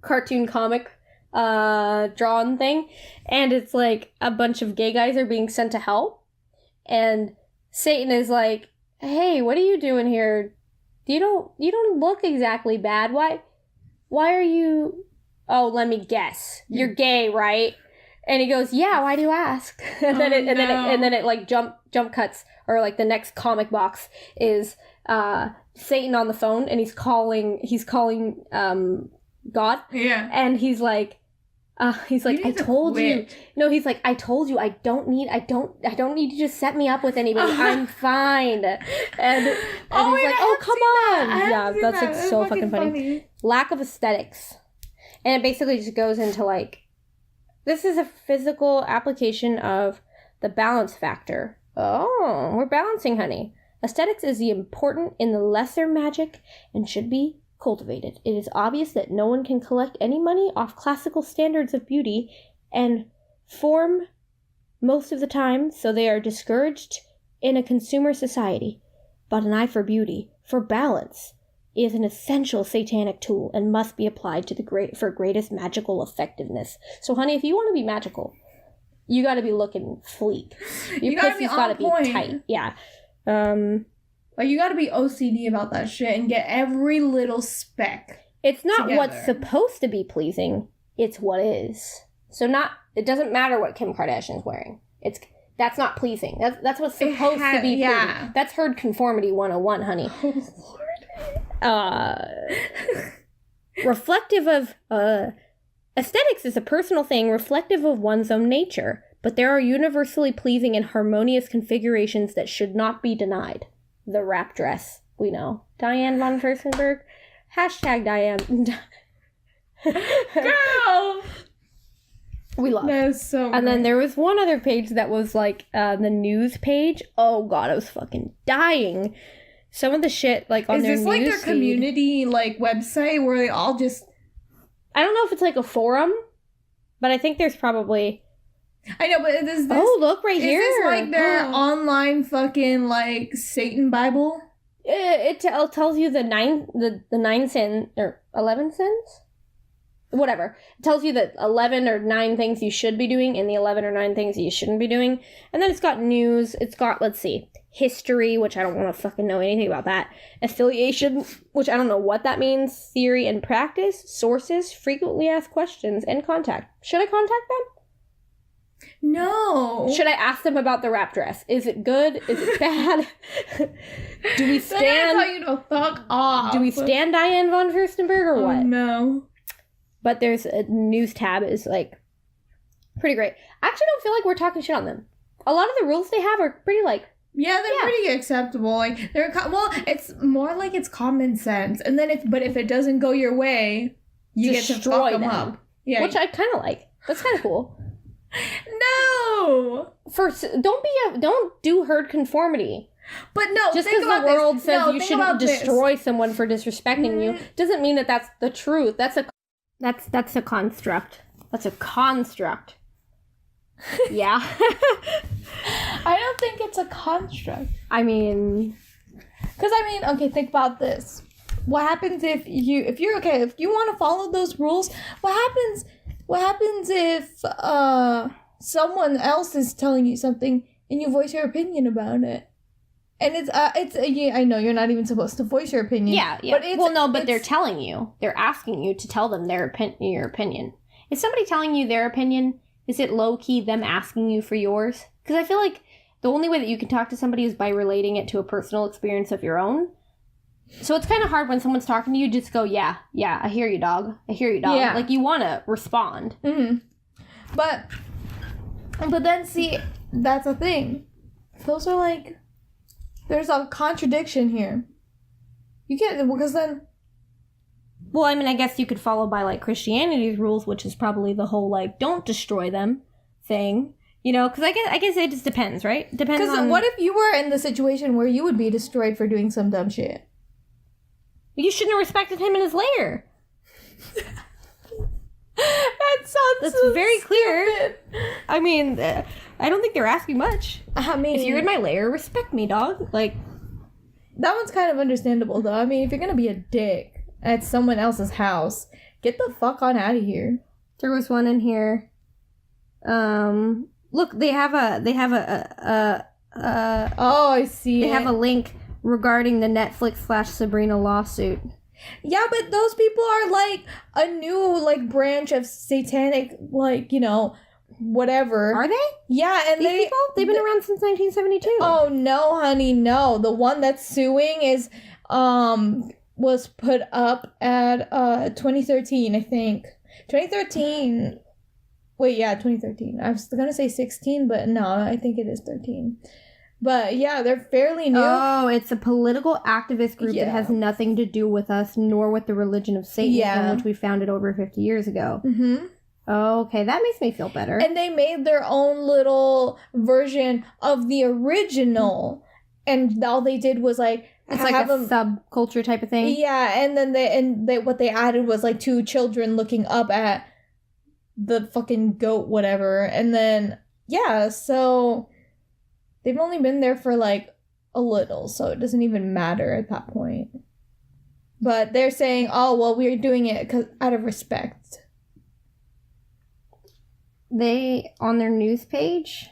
S2: cartoon comic drawn thing, and it's like a bunch of gay guys are being sent to hell, and Satan is like, hey, what are you doing here? You don't look exactly bad. Why are you... Oh, let me guess. You're gay, right? And he goes, yeah, why do you ask? And then it like jump cuts, or like the next comic box is Satan on the phone, and he's calling God.
S1: Yeah.
S2: And he's like, I told you. No, he's like, I told you, I don't need you to just set me up with anybody. I'm fine. And he's like, oh, come on. Yeah, that's like so fucking funny. Lack of aesthetics. And it basically just goes into like, this is a physical application of the balance factor. Oh, we're balancing, honey. Aesthetics is important in the lesser magic and should be cultivated. It is obvious that no one can collect any money off classical standards of beauty and form most of the time, so they are discouraged in a consumer society. But an eye for beauty, for balance, is an essential satanic tool and must be applied to for greatest magical effectiveness. So, honey, if you want to be magical, you got to be looking sleek. Your pussy's got to be tight. Yeah.
S1: Like, you got to be OCD about that shit and get every little speck.
S2: It's not what's supposed to be pleasing. It's what is. So it doesn't matter what Kim Kardashian's wearing. That's not pleasing. That's what's supposed to be pleasing. That's herd conformity 101, honey.
S1: Oh, Lord.
S2: Reflective of aesthetics is a personal thing reflective of one's own nature, but there are universally pleasing and harmonious configurations that should not be denied. The wrap dress, we know. Diane von Furstenberg. #Diane.
S1: Girl!
S2: We love.
S1: That's so
S2: And then there was one other page that was like the news page. Oh god, I was fucking dying. Some of the shit like on their news.
S1: Is this like their community like website where they all just...
S2: I don't know if it's like a forum, but I think there's probably...
S1: I know, but is this...
S2: Oh, look right here.
S1: Is this like their online fucking like Satan Bible?
S2: It tells you the 9 sins or 11 sins? Whatever. It tells you that 11 or 9 things you should be doing and the 11 or 9 things you shouldn't be doing. And then it's got news. It's got, let's see, history, which I don't want to fucking know anything about that. Affiliation, which I don't know what that means. Theory and practice. Sources, frequently asked questions, and contact. Should I contact them?
S1: No.
S2: Should I ask them about the wrap dress? Is it good? Is it bad? Do we stand...
S1: They're gonna tell you to fuck off.
S2: Do we stand Diane von Furstenberg or what?
S1: No.
S2: But there's a news tab is like pretty great. I actually don't feel like we're talking shit on them. A lot of the rules they have are pretty like...
S1: Yeah, they're pretty acceptable. Like they're it's more like it's common sense. And then if it doesn't go your way, you get to fuck them up. Yeah,
S2: which I kind of like. That's kind of cool.
S1: No.
S2: Don't do herd conformity.
S1: But no,
S2: just because the world says you shouldn't destroy someone for disrespecting you doesn't mean that that's the truth. That's a construct. That's a construct. Yeah.
S1: I don't think it's a construct.
S2: I mean,
S1: okay, think about this. What happens if you want to follow those rules? What happens if someone else is telling you something and you voice your opinion about it? And I know you're not even supposed to voice your opinion.
S2: Yeah. But they're telling you. They're asking you to tell them your opinion. Is somebody telling you their opinion? Is it low-key them asking you for yours? Because I feel like the only way that you can talk to somebody is by relating it to a personal experience of your own. So it's kind of hard when someone's talking to you, just go, yeah, I hear you, dog. I hear you, dog. Yeah. Like, you want to respond.
S1: Mm-hmm. But then, see, that's a thing. Those are like... There's a contradiction here. You can't, because then...
S2: Well, I mean, I guess you could follow by, like, Christianity's rules, which is probably the whole, like, don't destroy them thing. You know, because I guess it just depends, right? Depends on...
S1: what if you were in the situation where you would be destroyed for doing some dumb shit?
S2: You shouldn't have respected him in his lair. That's
S1: so
S2: very clear.
S1: stupid.
S2: I mean, I don't think they're asking much.
S1: I mean,
S2: if you're in my lair, respect me, dog. Like,
S1: that one's kind of understandable, though. I mean, if you're gonna be a dick at someone else's house, get the fuck on out of here.
S2: There was one in here. Look, they have a
S1: oh, I see.
S2: They have a link regarding the Netflix / Sabrina lawsuit.
S1: Yeah, but those people are like a new like branch of satanic, like, you know, whatever.
S2: Are they?
S1: Yeah, and
S2: These people? They've been around since 1972.
S1: Oh no, honey, no. The one that's suing is was put up at 2013, I think. 2013. Wait, yeah, 2013. I was gonna say 16, but no, I think it is 13. But yeah, they're fairly new.
S2: Oh, it's a political activist group that has nothing to do with us, nor with the religion of Satanism, which we founded over 50 years ago.
S1: Mm-hmm.
S2: Okay, that makes me feel better.
S1: And they made their own little version of the original, and all they did was like
S2: it's like a subculture type of thing.
S1: Yeah, and then what they added was like two children looking up at the fucking goat, whatever, and then yeah, so. They've only been there for, like, a little, so it doesn't even matter at that point. But they're saying, oh, well, we're doing it out of respect.
S2: They, on their news page,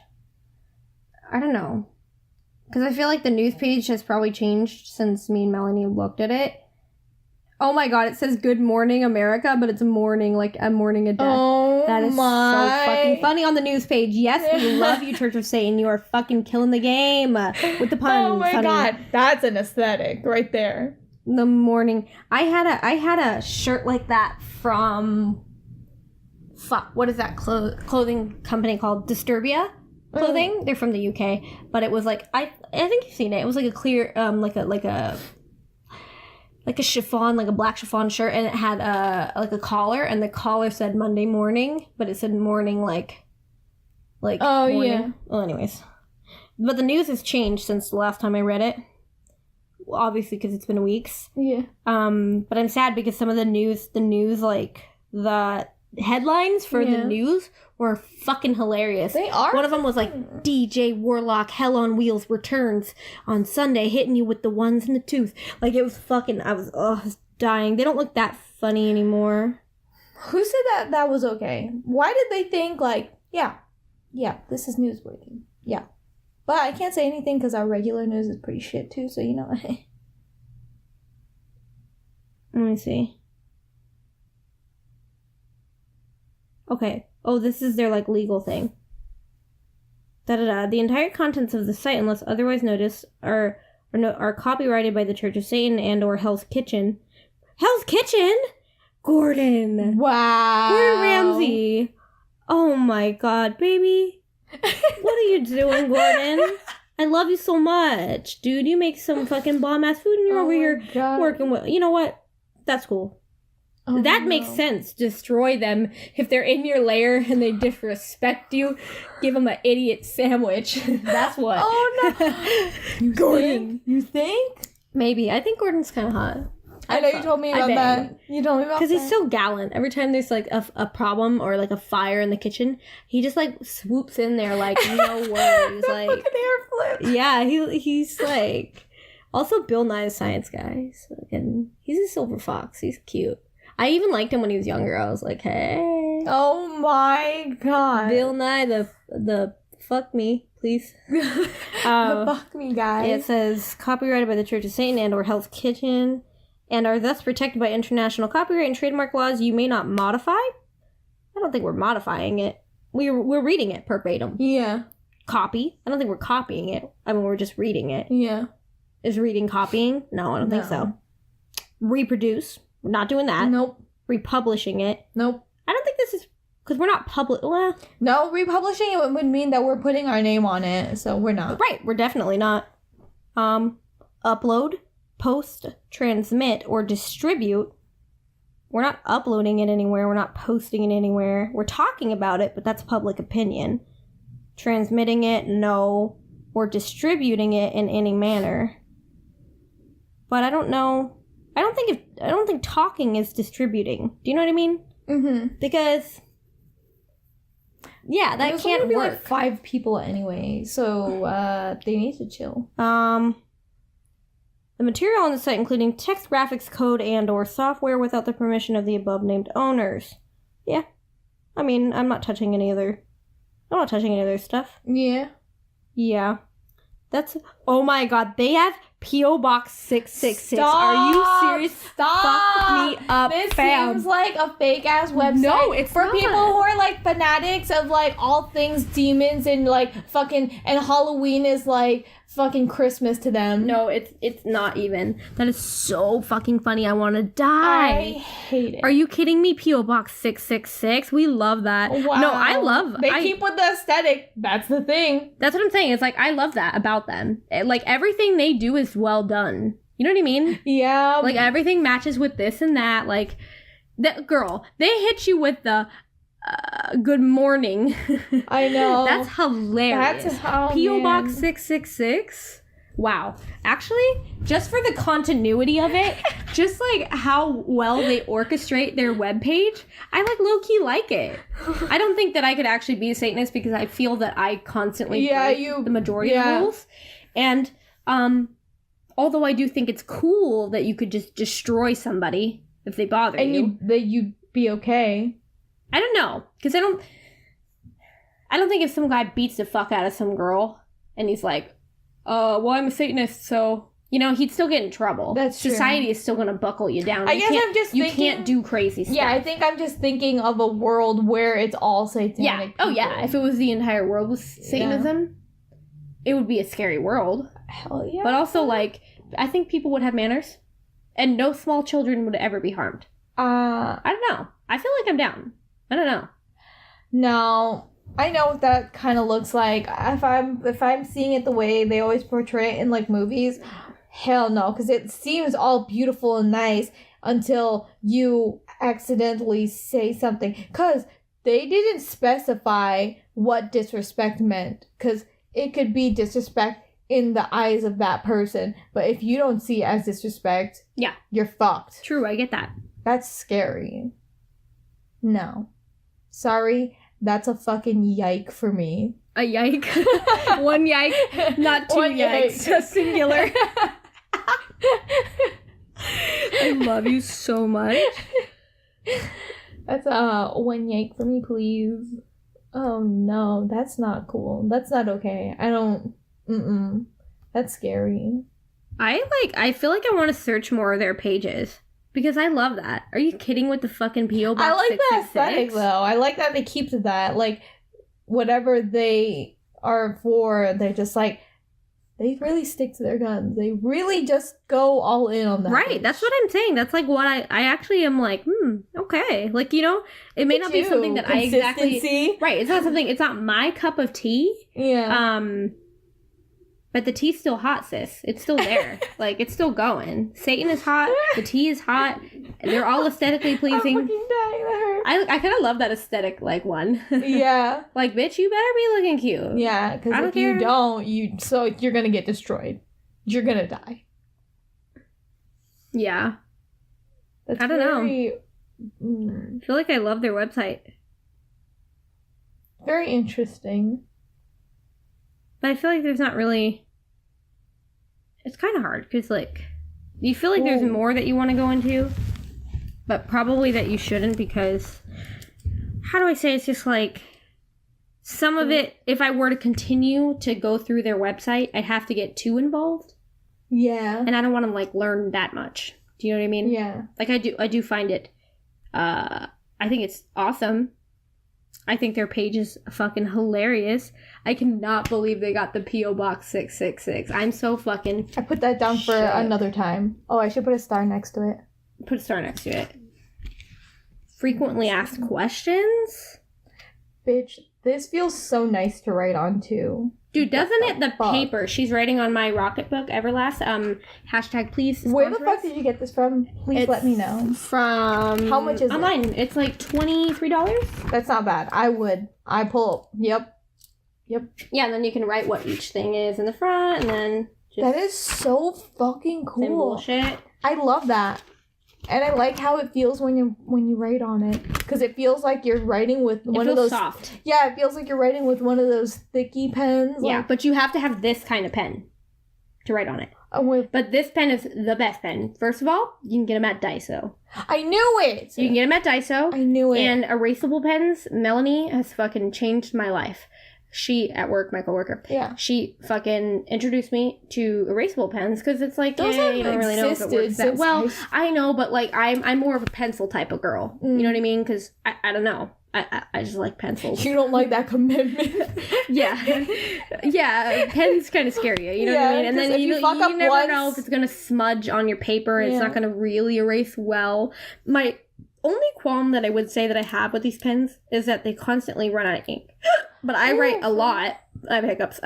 S2: I don't know. Because I feel like the news page has probably changed since me and Melanie looked at it. Oh my god, it says Good Morning America, but it's mourning, like a mourning a death.
S1: Oh,
S2: that is so fucking funny on the news page. Yes, we love you, Church of Satan. You are fucking killing the game with the puns.
S1: Oh my god, that's an aesthetic right there.
S2: The morning. I had a shirt like that from what is that clothing company called? Disturbia clothing. They're from the UK, but it was like I think you've seen it. It was like a clear like a chiffon, like a black chiffon shirt, and it had like a collar, and the collar said Monday morning, but it said morning like oh morning. Yeah. Well, anyways, but the news has changed since the last time I read it. Obviously, because it's been weeks. Yeah. But I'm sad because some of the news, like the headlines for the news were fucking hilarious. They are. One of them was like, DJ Warlock Hell on Wheels returns on Sunday, hitting you with the ones in the tooth. Like, it was fucking, I was dying. They don't look that funny anymore.
S1: Who said that was okay? Why did they think like, yeah, this is newsworthy. Yeah. But I can't say anything because our regular news is pretty shit too, so you know.
S2: Let me see. Okay. Oh, this is their, like, legal thing. The entire contents of the site, unless otherwise noticed, are copyrighted by the Church of Satan and or Hell's Kitchen. Hell's Kitchen? Gordon.
S1: Wow.
S2: Gordon Ramsay. Oh, my God, baby. What are you doing, Gordon? I love you so much. Dude, you make some fucking bomb-ass food and you're over here working with... You know what? That's cool. Oh, that makes sense. Destroy them. If they're in your lair and they disrespect you, give them an idiot sandwich. That's what.
S1: Oh, no.
S2: Gordon.
S1: You think?
S2: Maybe. I think Gordon's kind of hot.
S1: I know you told me about that. You told me about that.
S2: Because he's so gallant. Every time there's, like, a problem or, like, a fire in the kitchen, he just, like, swoops in there, like, no worries. Like,
S1: fucking hair flip.
S2: Yeah, he's, like... Also, Bill Nye the Science Guy. And he's a silver fox. He's cute. I even liked him when he was younger. I was like, hey.
S1: Oh my god.
S2: Bill Nye, the fuck me, please.
S1: The fuck me guy.
S2: It says, copyrighted by the Church of Satan and or Hell's Kitchen, and are thus protected by international copyright and trademark laws you may not modify. I don't think we're modifying it. We're reading it verbatim.
S1: Yeah.
S2: Copy. I don't think we're copying it. I mean, we're just reading it.
S1: Yeah.
S2: Is reading copying? No, I don't think so. Reproduce. We're not doing that.
S1: Nope.
S2: Republishing it.
S1: Nope.
S2: I don't think this is... Because we're not public... Well,
S1: no, republishing it would mean that we're putting our name on it, so we're not.
S2: Right, we're definitely not. Upload, post, transmit, or distribute. We're not uploading it anywhere. We're not posting it anywhere. We're talking about it, but that's public opinion. Transmitting it, no. Or distributing it in any manner. But I don't know. I don't think talking is distributing. Do you know what I mean?
S1: Mm-hmm.
S2: Because yeah, that can't
S1: be
S2: work.
S1: like 5 people anyway, so they need to chill.
S2: The material on the site, including text, graphics, code, and/or software, without the permission of the above-named owners. Yeah, I mean, I'm not touching any other stuff.
S1: Yeah.
S2: Yeah, that's. Oh my God, they have P.O. Box 666. Are you serious?
S1: Stop!
S2: Fuck me up,
S1: This
S2: fam.
S1: seems like a fake ass website.
S2: No, it's
S1: for
S2: not.
S1: people who are like fanatics of like all things demons and like fucking, and Halloween is like fucking Christmas to them.
S2: No, it's not even. That is so fucking funny. I want to
S1: I
S2: die.
S1: hate it.
S2: Are you kidding me? P.O. Box 666. We love that.
S1: Wow.
S2: No, I love.
S1: They keep with the aesthetic. That's the thing.
S2: That's what I'm saying. It's like I love that about them. Like everything they do is well done. You know what I mean?
S1: Yeah.
S2: Like everything matches with this and that. Like that girl, they hit you with the good morning.
S1: I know.
S2: That's hilarious.
S1: That's how
S2: P.O. Box 666. Wow. Actually, just for the continuity of it, just like how well they orchestrate their webpage, I like low-key like it. I don't think that I could actually be a Satanist because I feel that I constantly break the majority of rules. And although I do think it's cool that you could just destroy somebody if they bother you.
S1: And you'd be okay.
S2: I don't know. Because I don't think if some guy beats the fuck out of some girl and he's like, well, I'm a Satanist, so, you know, he'd still get in trouble.
S1: That's true.
S2: Society is still going to buckle you down.
S1: I guess I'm just thinking...
S2: You can't do crazy stuff.
S1: Yeah, I think I'm just thinking of a world where it's all satanic
S2: Yeah.
S1: people.
S2: Oh, yeah. If it was the entire world was Satanism, it would be a scary world.
S1: Hell yeah.
S2: But also, like, I think people would have manners, and no small children would ever be harmed. I don't know. I feel like I'm down. I don't know.
S1: No, I know what that kind of looks like. If I'm seeing it the way they always portray it in like movies, hell no, because it seems all beautiful and nice until you accidentally say something. Because they didn't specify what disrespect meant. Because it could be disrespect in the eyes of that person, but if you don't see it as disrespect, you're fucked.
S2: True, I get that.
S1: That's scary. No. Sorry, that's a fucking yike for me.
S2: A yike? One yike, not two yikes. A singular. I love you so much.
S1: That's one yike for me, please. Oh no, that's not cool. That's not okay. I don't... That's scary.
S2: I feel like I want to search more of their pages. Because I love that. Are you kidding with the fucking P.O. Box
S1: I like
S2: 666?
S1: the aesthetic, though. I like that they keep to that. Like, whatever they are for, they're just like, they really stick to their guns. They really just go all in on that.
S2: Right,
S1: page.
S2: that's what I'm saying. That's like what I actually am like, okay. Like, you know, it may not be something that I exactly... Right, it's not my cup of tea.
S1: Yeah.
S2: But the tea's still hot, sis. It's still there. Like, it's still going. Satan is hot. The tea is hot. They're all aesthetically pleasing.
S1: I'm fucking dying. That hurt.
S2: I kind of love that aesthetic, like, one.
S1: Yeah.
S2: Like, bitch, you better be looking cute.
S1: Yeah, because if you don't, you're going to get destroyed. You're going to die.
S2: Yeah.
S1: That's
S2: I don't know. I feel like I love their website.
S1: Very interesting.
S2: But I feel like there's not really... It's kind of hard, because, like, you feel like there's more that you want to go into, but probably that you shouldn't, because... How do I say? It's just, like... Some of it, if I were to continue to go through their website, I'd have to get too involved.
S1: Yeah.
S2: And I don't want to, like, learn that much. Do you know what I mean?
S1: Yeah.
S2: Like, I do find it... I think it's awesome. I think their page is fucking hilarious. I cannot believe they got the P.O. Box 666. I'm so fucking...
S1: I put that down for another time. Oh, I should put a star next to it.
S2: Put a star next to it. Frequently asked questions?
S1: Bitch, this feels so nice to write on, too.
S2: Dude, doesn't it? The paper she's writing on my rocket book, Everlast. Hashtag please.
S1: Where the fuck did you get this from? Please let me know.
S2: From...
S1: How much is
S2: online? It's like $23.
S1: That's not bad. I pull... Yep. Yep.
S2: Yeah, and then you can write what each thing is in the front, and then just
S1: That is so fucking cool.
S2: same bullshit.
S1: I love that. And I like how it feels when you write on it, because it feels like you're writing with one of those
S2: soft.
S1: Yeah, it feels like you're writing with one of those thicky pens.
S2: Yeah,
S1: like,
S2: but you have to have this kind of pen to write on it.
S1: But
S2: this pen is the best pen. First of all, you can get them at Daiso.
S1: I knew it.
S2: You can get them at Daiso.
S1: I knew it.
S2: And erasable pens, Melanie has fucking changed my life. She, at work, my coworker, she fucking introduced me to erasable pens because it's like,
S1: those
S2: you don't really know if it works that well. I know, but like I'm more of a pencil type of girl. You know what I mean? Because I don't know. I just like pencils.
S1: You don't like that commitment.
S2: yeah. Pens kind of scare you. You know what I mean? And then you never know if it's gonna smudge on your paper. And it's not gonna really erase well. My only qualm that I would say that I have with these pens is that they constantly run out of ink. But I write a lot. I have hiccups.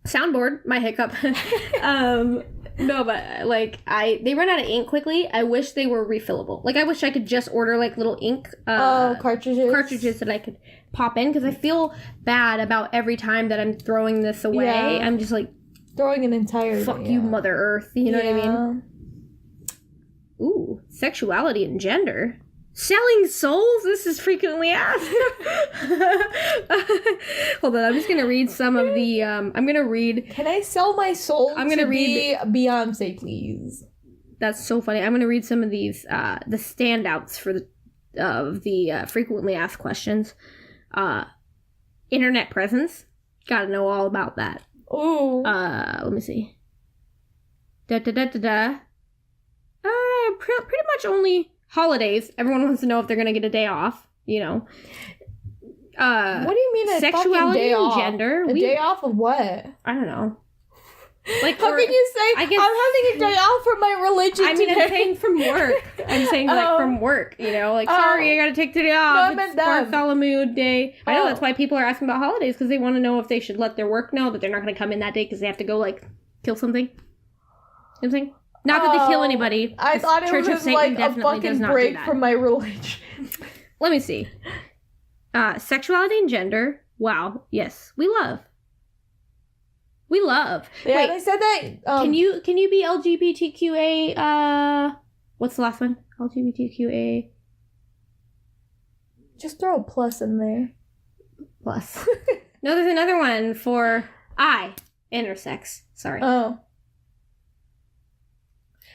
S2: Soundboard, my hiccup. No, but like they run out of ink quickly. I wish they were refillable. Like I wish I could just order like little ink cartridges that I could pop in, because I feel bad about every time that I'm throwing this away. Yeah. I'm just like
S1: throwing an entire
S2: fuck you, Mother Earth. You know what I mean? Ooh, sexuality and gender. Selling souls? This is frequently asked. Hold on, I'm just going to read some of the, I'm going to read...
S1: Can I sell my soul to be Beyonce, please?
S2: That's so funny. I'm going to read some of these, the standouts for the frequently asked questions. Internet presence. Gotta know all about that.
S1: Ooh.
S2: Let me see. Pretty much only... holidays. Everyone wants to know if they're gonna get a day off. You know.
S1: What do you mean a
S2: sexuality
S1: fucking day
S2: and
S1: off?
S2: gender?
S1: Day off of what?
S2: I don't know. Like,
S1: how can you say I'm having a day off from my religion?
S2: I mean,
S1: today?
S2: I'm saying from work. I'm saying like from work. You know, like sorry, I gotta take today off.
S1: No, I meant
S2: Bartholomew Day. I know that's why people are asking about holidays, because they want to know if they should let their work know that they're not gonna come in that day because they have to go like kill something. You know what I'm saying? Not that they kill anybody.
S1: I thought it was like a fucking break from my religion.
S2: Let me see. Sexuality and gender. Wow. Yes. We love.
S1: Yeah,
S2: Wait,
S1: they said that.
S2: Can you be LGBTQA? What's the last one? LGBTQA.
S1: Just throw a plus in there.
S2: Plus. No, there's another one for intersex. Sorry.
S1: Oh.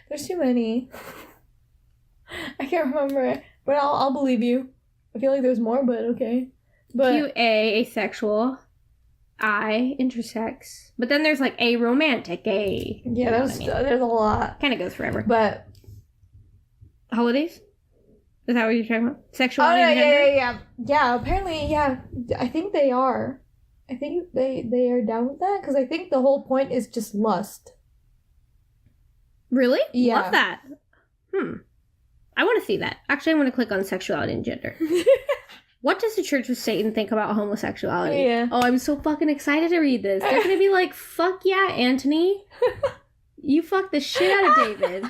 S1: There's too many. I can't remember, but I'll believe you. I feel like there's more, but okay. But
S2: QA, asexual. I, intersex. But then there's like aromantic, a.
S1: Yeah, there's a lot.
S2: Kind of goes forever.
S1: But
S2: holidays? Is that what you're talking about? Sexuality and gender?
S1: Yeah, apparently, yeah. I think they are. I think they are down with that, because I think the whole point is just lust.
S2: Really?
S1: Yeah.
S2: Love that. I want to see that. Actually, I'm going to click on sexuality and gender. What does the Church of Satan think about homosexuality?
S1: Yeah.
S2: Oh, I'm so fucking excited to read this. They're going to be like, fuck yeah, Anthony. You fuck the shit out of David.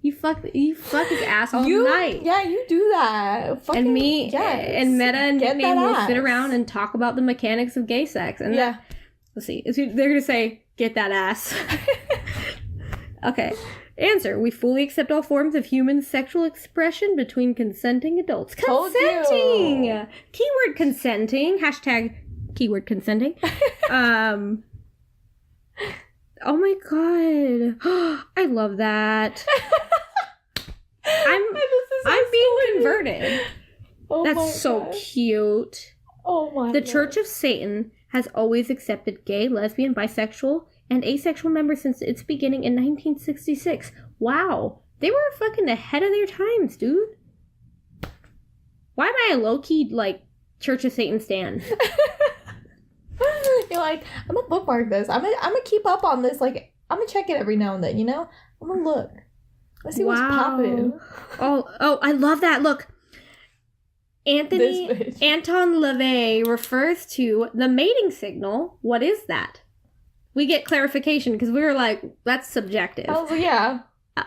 S2: You fuck his ass all night.
S1: Yeah, you do that. Fucking,
S2: and me and Meta and Nickname will sit
S1: ass.
S2: around and talk about the mechanics of gay sex. And let's see. They're going to say, get that ass. Okay. Answer. We fully accept all forms of human sexual expression between consenting adults. Consenting! Keyword consenting. Hashtag keyword consenting. Oh my god. I love that. I'm being converted. That's so cute.
S1: Oh my
S2: god. The Church of Satan has always accepted gay, lesbian, bisexual, and asexual members since its beginning in 1966. Wow. They were fucking ahead of their times, dude. Why am I a low-key, like, Church of Satan stan?
S1: You're like, I'm gonna bookmark this. I'm gonna keep up on this. Like, I'm gonna check it every now and then, you know? I'm gonna look. Let's see what's popping.
S2: Oh, I love that. Look. Anton LaVey refers to the mating signal. What is that? We get clarification because we were like, that's subjective.
S1: Oh, yeah.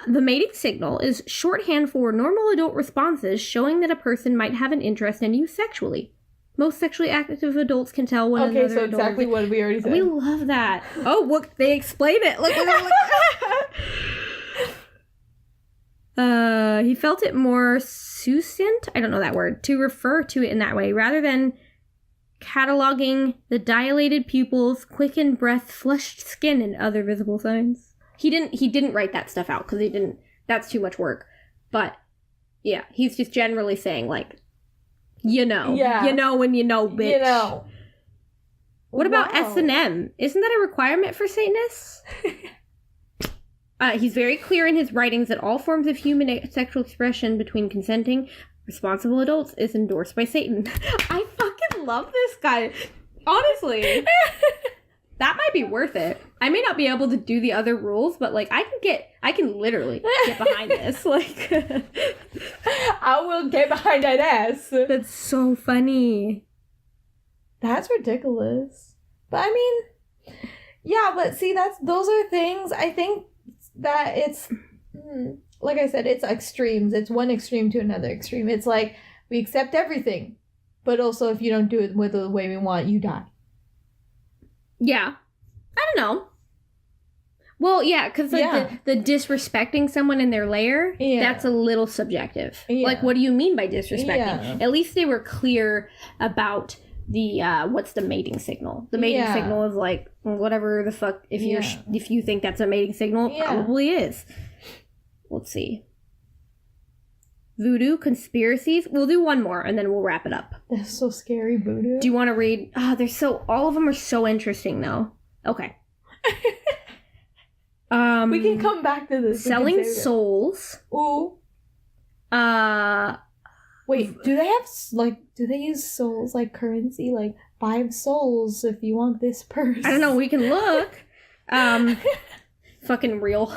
S2: The mating signal is shorthand for normal adult responses showing that a person might have an interest in you sexually. Most sexually active adults can tell when
S1: Okay,
S2: another
S1: so
S2: adult
S1: exactly what we already said.
S2: We love that. Oh, look, they explain it. Look. He felt it more succinct, I don't know that word, to refer to it in that way, rather than cataloging the dilated pupils, quickened breath, flushed skin, and other visible signs. He didn't write that stuff out, because that's too much work. But, yeah, he's just generally saying, like, you know.
S1: Yeah.
S2: You know when you know, bitch.
S1: You know.
S2: What about S&M? Isn't that a requirement for Satanists? He's very clear in his writings that all forms of human sexual expression between consenting, responsible adults is endorsed by Satan. I fucking love this guy. Honestly. That might be worth it. I may not be able to do the other rules, but, like, I can literally get behind this. Like,
S1: I will get behind that ass.
S2: That's so funny.
S1: That's ridiculous. But, I mean, yeah, but see, those are things, I think that it's, like I said, it's extremes. It's one extreme to another extreme. It's like, we accept everything, but also if you don't do it with the way we want, you die.
S2: Yeah. I don't know. Well, yeah, because like the disrespecting someone in their lair, that's a little subjective. Yeah. Like, what do you mean by disrespecting? Yeah. At least they were clear about the, what's the mating signal? The mating signal is like, whatever the fuck, if you think that's a mating signal, it probably is. Let's see. Voodoo, conspiracies. We'll do one more and then we'll wrap it up.
S1: That's so scary, voodoo.
S2: Do you want to read? All of them are so interesting though. Okay.
S1: We can come back to this.
S2: Selling souls.
S1: Ooh. Wait, do they use souls like currency? Like 5 souls if you want this purse?
S2: I don't know, we can look. Fucking real.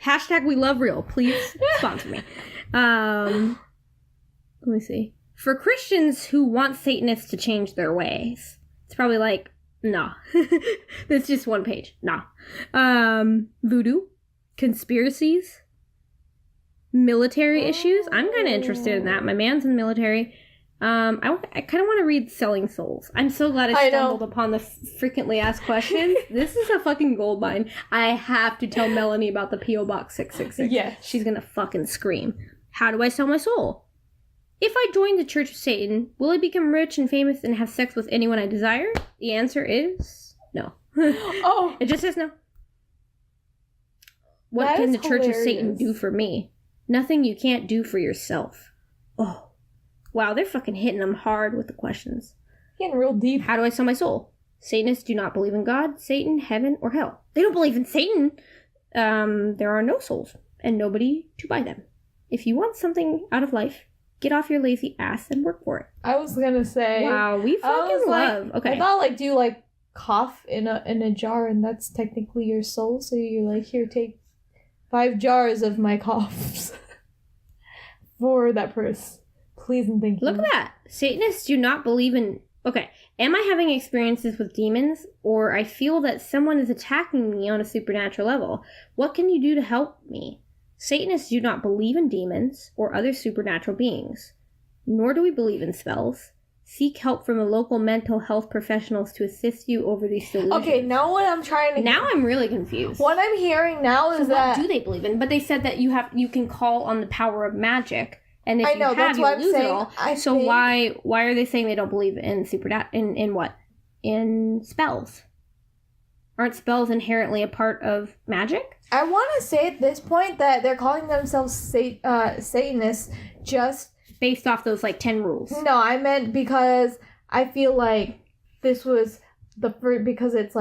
S2: Hashtag we love real. Please sponsor me. Let me see. For Christians who want Satanists to change their ways, it's probably like, nah. That's just one page. Nah. Voodoo, conspiracies, military issues. I'm kind of interested in that. My man's in the military. I kind of want to read Selling Souls. I'm so glad I stumbled upon the frequently asked questions. This is a fucking goldmine. I have to tell Melanie about the P.O. Box 666.
S1: Yes.
S2: She's gonna fucking scream. How do I sell my soul? If I join the Church of Satan, will I become rich and famous and have sex with anyone I desire? The answer is no.
S1: Oh.
S2: It just says no. What can the Church of Satan do for me? Nothing you can't do for yourself. Oh. Wow, they're fucking hitting them hard with the questions.
S1: Getting real deep.
S2: How do I sell my soul? Satanists do not believe in God, Satan, heaven, or hell. They don't believe in Satan. There are no souls, and nobody to buy them. If you want something out of life, get off your lazy ass and work for it.
S1: I was gonna say.
S2: Wow, we fucking love.
S1: Like,
S2: okay.
S1: I thought, do you, cough in a jar, and that's technically your soul, so you're like, here, take 5 jars of my coughs for that purse. Please and thank you.
S2: Look at that. Satanists do not believe in... Okay. Am I having experiences with demons? Or I feel that someone is attacking me on a supernatural level. What can you do to help me? Satanists do not believe in demons or other supernatural beings. Nor do we believe in spells. Seek help from a local mental health professionals to assist you over these delusions.
S1: Okay, now what I'm trying to...
S2: Now I'm really confused.
S1: What I'm hearing now is that...
S2: What do they believe in? But they said that you can call on the power of magic. And if
S1: I know,
S2: you lose it all. So why are they saying they don't believe in in what? In spells? Aren't spells inherently a part of magic?
S1: I want to say at this point that they're calling themselves Satanists just...
S2: Based off those, 10 rules.
S1: No, I meant because I feel like this was because it's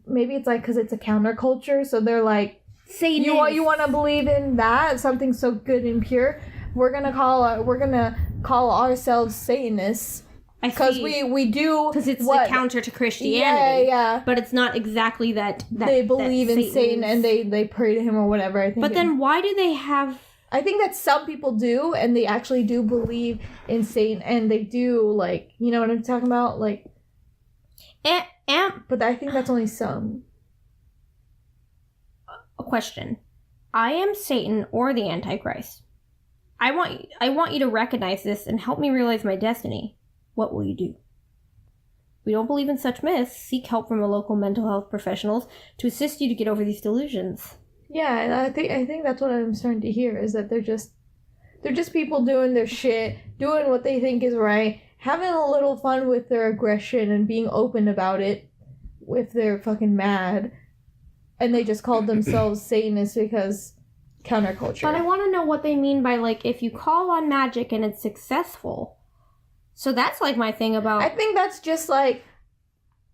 S1: maybe it's because it's a counterculture, so they're like,
S2: Satanists.
S1: You want to believe in that? Something so good and pure? We're gonna call ourselves Satanists because we do
S2: because it's a counter to Christianity.
S1: Yeah.
S2: But it's not exactly that
S1: they believe in Satan and they pray to him or whatever. I think.
S2: But then why do they have?
S1: I think that some people do, and they actually do believe in Satan, and they do you know what I'm talking about, But I think that's only some.
S2: A question: I am Satan or the Antichrist. I want you to recognize this and help me realize my destiny. What will you do? We don't believe in such myths. Seek help from a local mental health professionals to assist you to get over these delusions.
S1: Yeah, and I think that's what I'm starting to hear, is that they're just people doing their shit, doing what they think is right, having a little fun with their aggression and being open about it if they're fucking mad. And they just called themselves Satanists because counterculture.
S2: But I want to know what they mean by, like, if you call on magic and it's successful. So that's, like, my thing about...
S1: I think that's just, like,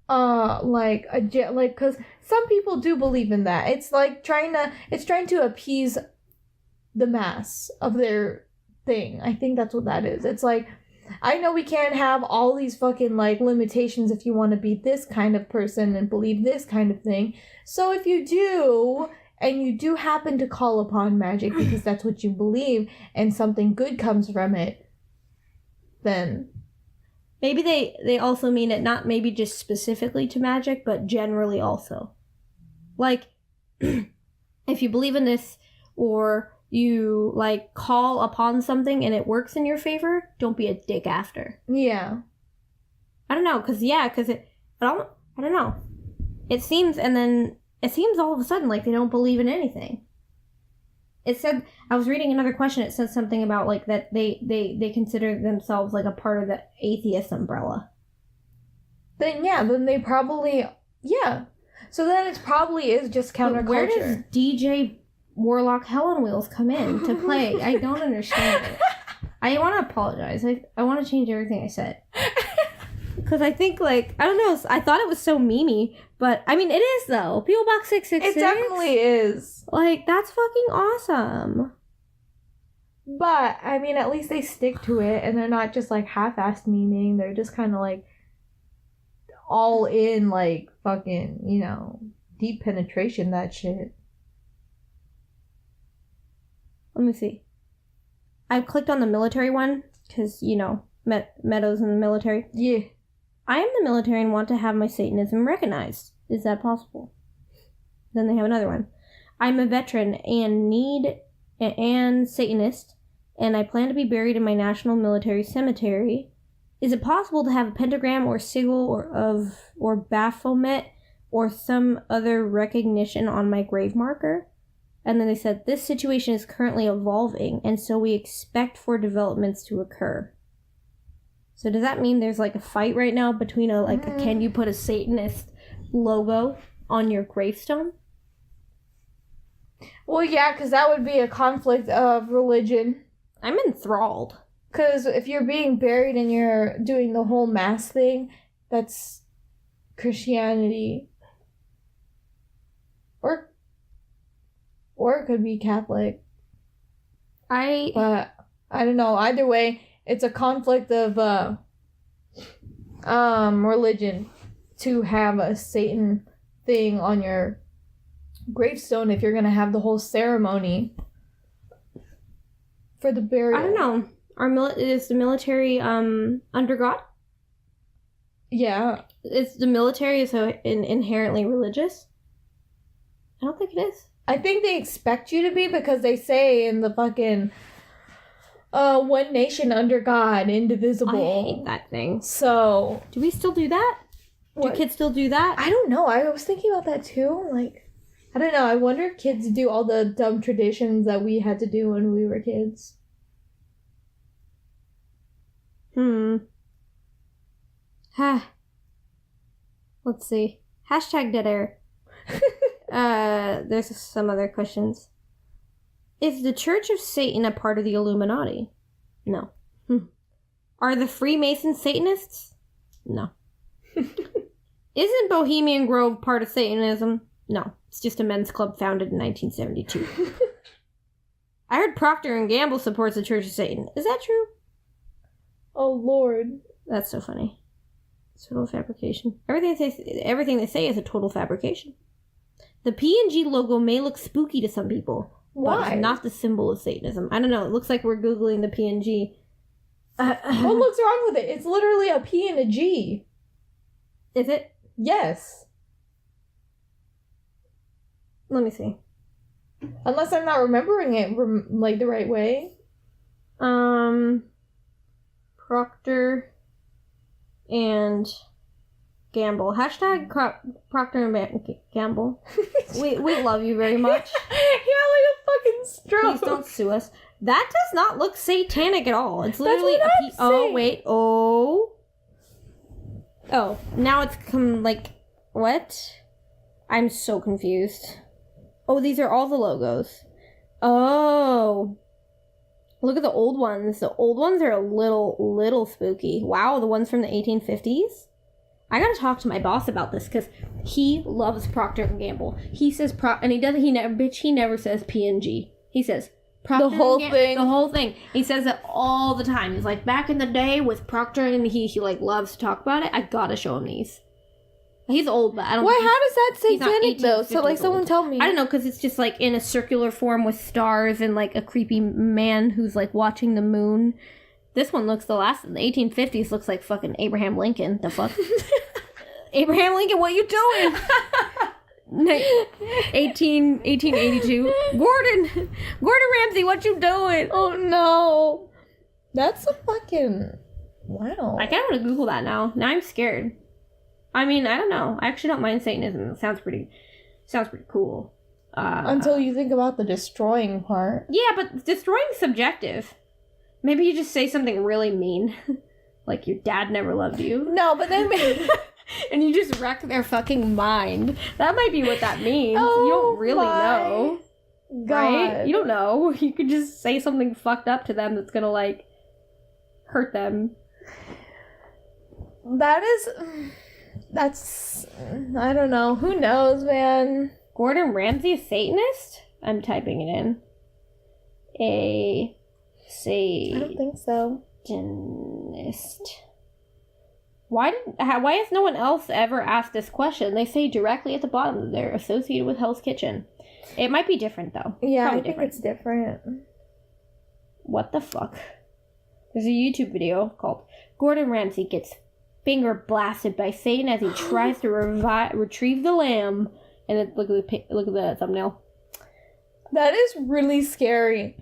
S1: because some people do believe in that. It's, like, trying to appease the mass of their thing. I think that's what that is. It's, like, I know we can't have all these fucking, like, limitations if you want to be this kind of person and believe this kind of thing. So if you do... and you do happen to call upon magic because that's what you believe and something good comes from it, then...
S2: Maybe they also mean it not maybe just specifically to magic, but generally also. Like, if you believe in this or you, like, call upon something and it works in your favor, don't be a dick after.
S1: Yeah.
S2: I don't know, because I don't know. It seems all of a sudden like they don't believe in anything. It said, I was reading another question, it said something about, like, that they consider themselves, like, a part of the atheist umbrella.
S1: Then they probably, yeah. So then it probably is just counterculture.
S2: But where does DJ Warlock Helen Wheels come in to play? I don't understand it. I want to apologize. I want to change everything I said. Because I think, like, I don't know, I thought it was so memey, but, I mean, it is, though. P.O. Box 666.
S1: It definitely is.
S2: Like, that's fucking awesome.
S1: But, I mean, at least they stick to it, and they're not just, like, half-assed memeing. They're just kind of, like, all in, like, fucking, you know, deep penetration, that shit.
S2: Let me see. I clicked on the military one, because, you know, Meto's in the military.
S1: Yeah.
S2: I am the military and want to have my Satanism recognized. Is that possible? Then they have another one. I'm a veteran and Satanist, and I plan to be buried in my national military cemetery. Is it possible to have a pentagram or sigil or Baphomet or some other recognition on my grave marker? And then they said, this situation is currently evolving, and so we expect for developments to occur. So does that mean there's, like, a fight right now between can you put a Satanist logo on your gravestone?
S1: Well, yeah, because that would be a conflict of religion.
S2: I'm enthralled.
S1: Because if you're being buried and you're doing the whole mass thing, that's Christianity. Or it could be Catholic. But I don't know. Either way, it's a conflict of religion to have a Satan thing on your gravestone if you're gonna have the whole ceremony for the burial.
S2: I don't know. Is the military under God?
S1: Yeah.
S2: Is the military inherently religious? I don't think it is.
S1: I think they expect you to be because they say in the fucking one nation under God, indivisible.
S2: I hate that thing.
S1: So
S2: do we still do that?
S1: What?
S2: Do kids still do that?
S1: I don't know. I was thinking about that too. Like, I don't know. I wonder if kids do all the dumb traditions that we had to do when we were kids.
S2: Let's see. Hashtag dead air. There's some other questions. Is the Church of Satan a part of the Illuminati? No. Are the Freemasons Satanists? No. Isn't Bohemian Grove part of Satanism? No. It's just a men's club founded in 1972. I heard Procter & Gamble supports the Church of Satan. Is that true?
S1: Oh, Lord.
S2: That's so funny. It's total fabrication. Everything they say is a total fabrication. The P&G logo may look spooky to some people.
S1: Why?
S2: But it's not the symbol of Satanism. I don't know. It looks like we're Googling the P&G.
S1: What looks wrong with it? It's literally a P and a G.
S2: Is it?
S1: Yes.
S2: Let me see.
S1: Unless I'm not remembering it, like, the right way.
S2: Procter and Gamble. Hashtag Procter and Gamble. we love you very much.
S1: Yeah, like a fucking stroke.
S2: Please don't sue us. That does not look satanic at all. It's literally
S1: That's what I'm saying.
S2: oh wait. Oh, now it's like what? I'm so confused. Oh, these are all the logos. Oh. Look at the old ones. The old ones are a little spooky. Wow, the ones from the 1850s? I gotta talk to my boss about this because he loves Procter and Gamble. He says he never says P&G. He says Procter
S1: The whole thing.
S2: The whole thing. He says it all the time. He's like, back in the day with Procter, and he like loves to talk about it. I gotta show him these. He's old, but I don't.
S1: Why? How does that
S2: he's not
S1: satanic though? So like,
S2: 1850s
S1: someone
S2: old.
S1: tell me.
S2: I don't know, because it's just like in a circular form with stars and like a creepy man who's like watching the moon. This one looks the 1850s looks like fucking Abraham Lincoln. The fuck? Abraham Lincoln, what you doing? 1882. Gordon Ramsay, what you doing?
S1: Oh no, that's a fucking wow.
S2: I kind of want to Google that now. Now I'm scared. I mean, I don't know. I actually don't mind Satanism. It sounds pretty cool.
S1: Until you think about the destroying part.
S2: Yeah, but destroying's subjective. Maybe you just say something really mean. Like your dad never loved you.
S1: No, but then
S2: and you just wreck their fucking mind. That might be what that means.
S1: Oh
S2: You don't really know.
S1: God.
S2: Right? You don't know. You could just say something fucked up to them that's gonna, like, hurt them.
S1: That's, I don't know. Who knows, man?
S2: Gordon Ramsay, a Satanist? I'm typing it in.
S1: I don't think so.
S2: Satanist. Why has no one else ever asked this question? They say directly at the bottom that they're associated with Hell's Kitchen. It might be different, though.
S1: Yeah,
S2: Probably
S1: I think it's different.
S2: What the fuck? There's a YouTube video called Gordon Ramsay Gets Finger Blasted by Satan as he tries to retrieve the lamb. And then look at the thumbnail.
S1: That is really scary.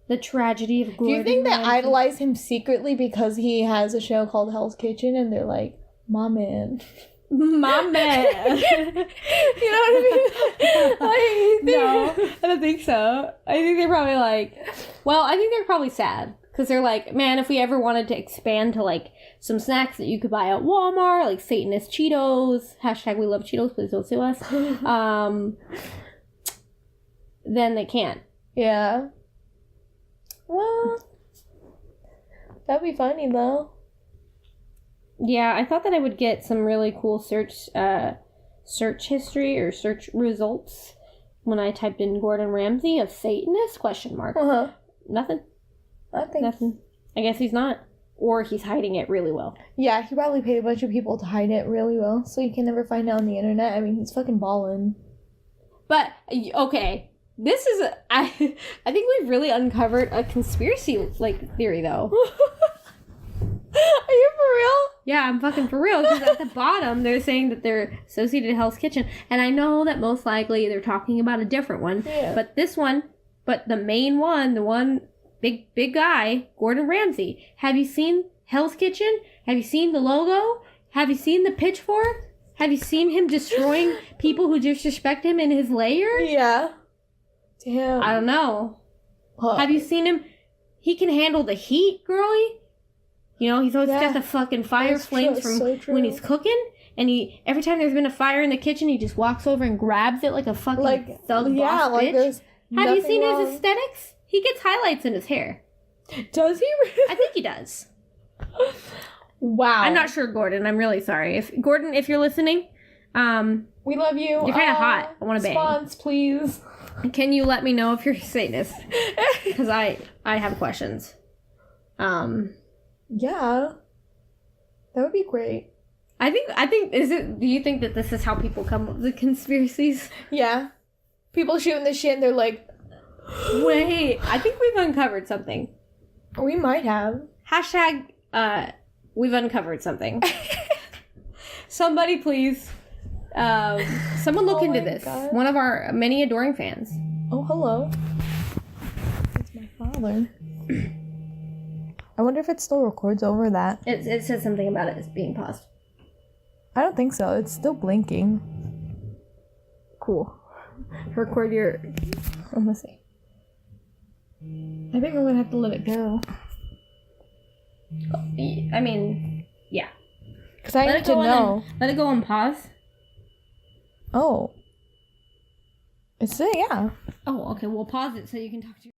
S2: The tragedy of Gordon
S1: Do you think they
S2: Ramsay.
S1: idolize him secretly because he has a show called Hell's Kitchen and they're like, my man.
S2: My man.
S1: You know what I mean?
S2: No, I don't think so. I think they're probably like, well, I think they're probably sad. Because they're like, man, if we ever wanted to expand to, like, some snacks that you could buy at Walmart, like Satanist Cheetos, hashtag we love Cheetos, please don't sue us, then they can't.
S1: Yeah. Well, that'd be funny, though.
S2: Yeah, I thought that I would get some really cool search history or search results when I typed in Gordon Ramsay, a Satanist, ?
S1: Uh-huh.
S2: Nothing.
S1: Nothing.
S2: I guess he's not. Or he's hiding it really well.
S1: Yeah, he probably paid a bunch of people to hide it really well, so you can never find it on the internet. I mean, he's fucking ballin'.
S2: But, okay, this is, I think we've really uncovered a conspiracy, like, theory, though.
S1: Are you for real?
S2: Yeah, I'm fucking for real, because at the bottom, they're saying that they're associated with Hell's Kitchen, and I know that most likely they're talking about a different one,
S1: Yeah.
S2: but the main one, the one, big guy, Gordon Ramsay. Have you seen Hell's Kitchen? Have you seen the logo? Have you seen the pitchfork? Have you seen him destroying people who disrespect him in his lair?
S1: Yeah. Damn.
S2: I don't know.
S1: Huh.
S2: Have you seen him? He can handle the heat, girlie. You know, he's always got the fucking fire
S1: That's
S2: flames
S1: true.
S2: from
S1: So true.
S2: when he's cooking. And every time there's been a fire in the kitchen, he just walks over and grabs it like a fucking thug boss bitch.
S1: there's
S2: Have you seen
S1: nothing
S2: his
S1: wrong.
S2: aesthetics? He gets highlights in his hair.
S1: Does he really?
S2: I think he does.
S1: Wow.
S2: I'm not sure, Gordon. I'm really sorry. If you're listening,
S1: We love you.
S2: You're kinda hot. I wanna bang.
S1: Response, please.
S2: can you let me know if you're a Satanist? Because I have questions.
S1: Yeah. That would be great.
S2: I think do you think that this is how people come up with conspiracies?
S1: Yeah. People shooting the shit and they're like,
S2: Wait, I think we've uncovered something.
S1: we might have.
S2: Hashtag, we've uncovered something. Somebody please, someone look
S1: Oh
S2: into
S1: my
S2: this.
S1: God.
S2: One of our many adoring fans.
S1: Oh, hello. That's my father. I wonder if it still records over that.
S2: It says something about it as being paused.
S1: I don't think so. It's still blinking.
S2: Cool. Record your...
S1: Let me see. I think we're gonna have to let it go.
S2: I mean, yeah.
S1: Because I need to know.
S2: Let it go on pause.
S1: Oh. It's yeah.
S2: Oh, okay. We'll pause it so you can talk to your...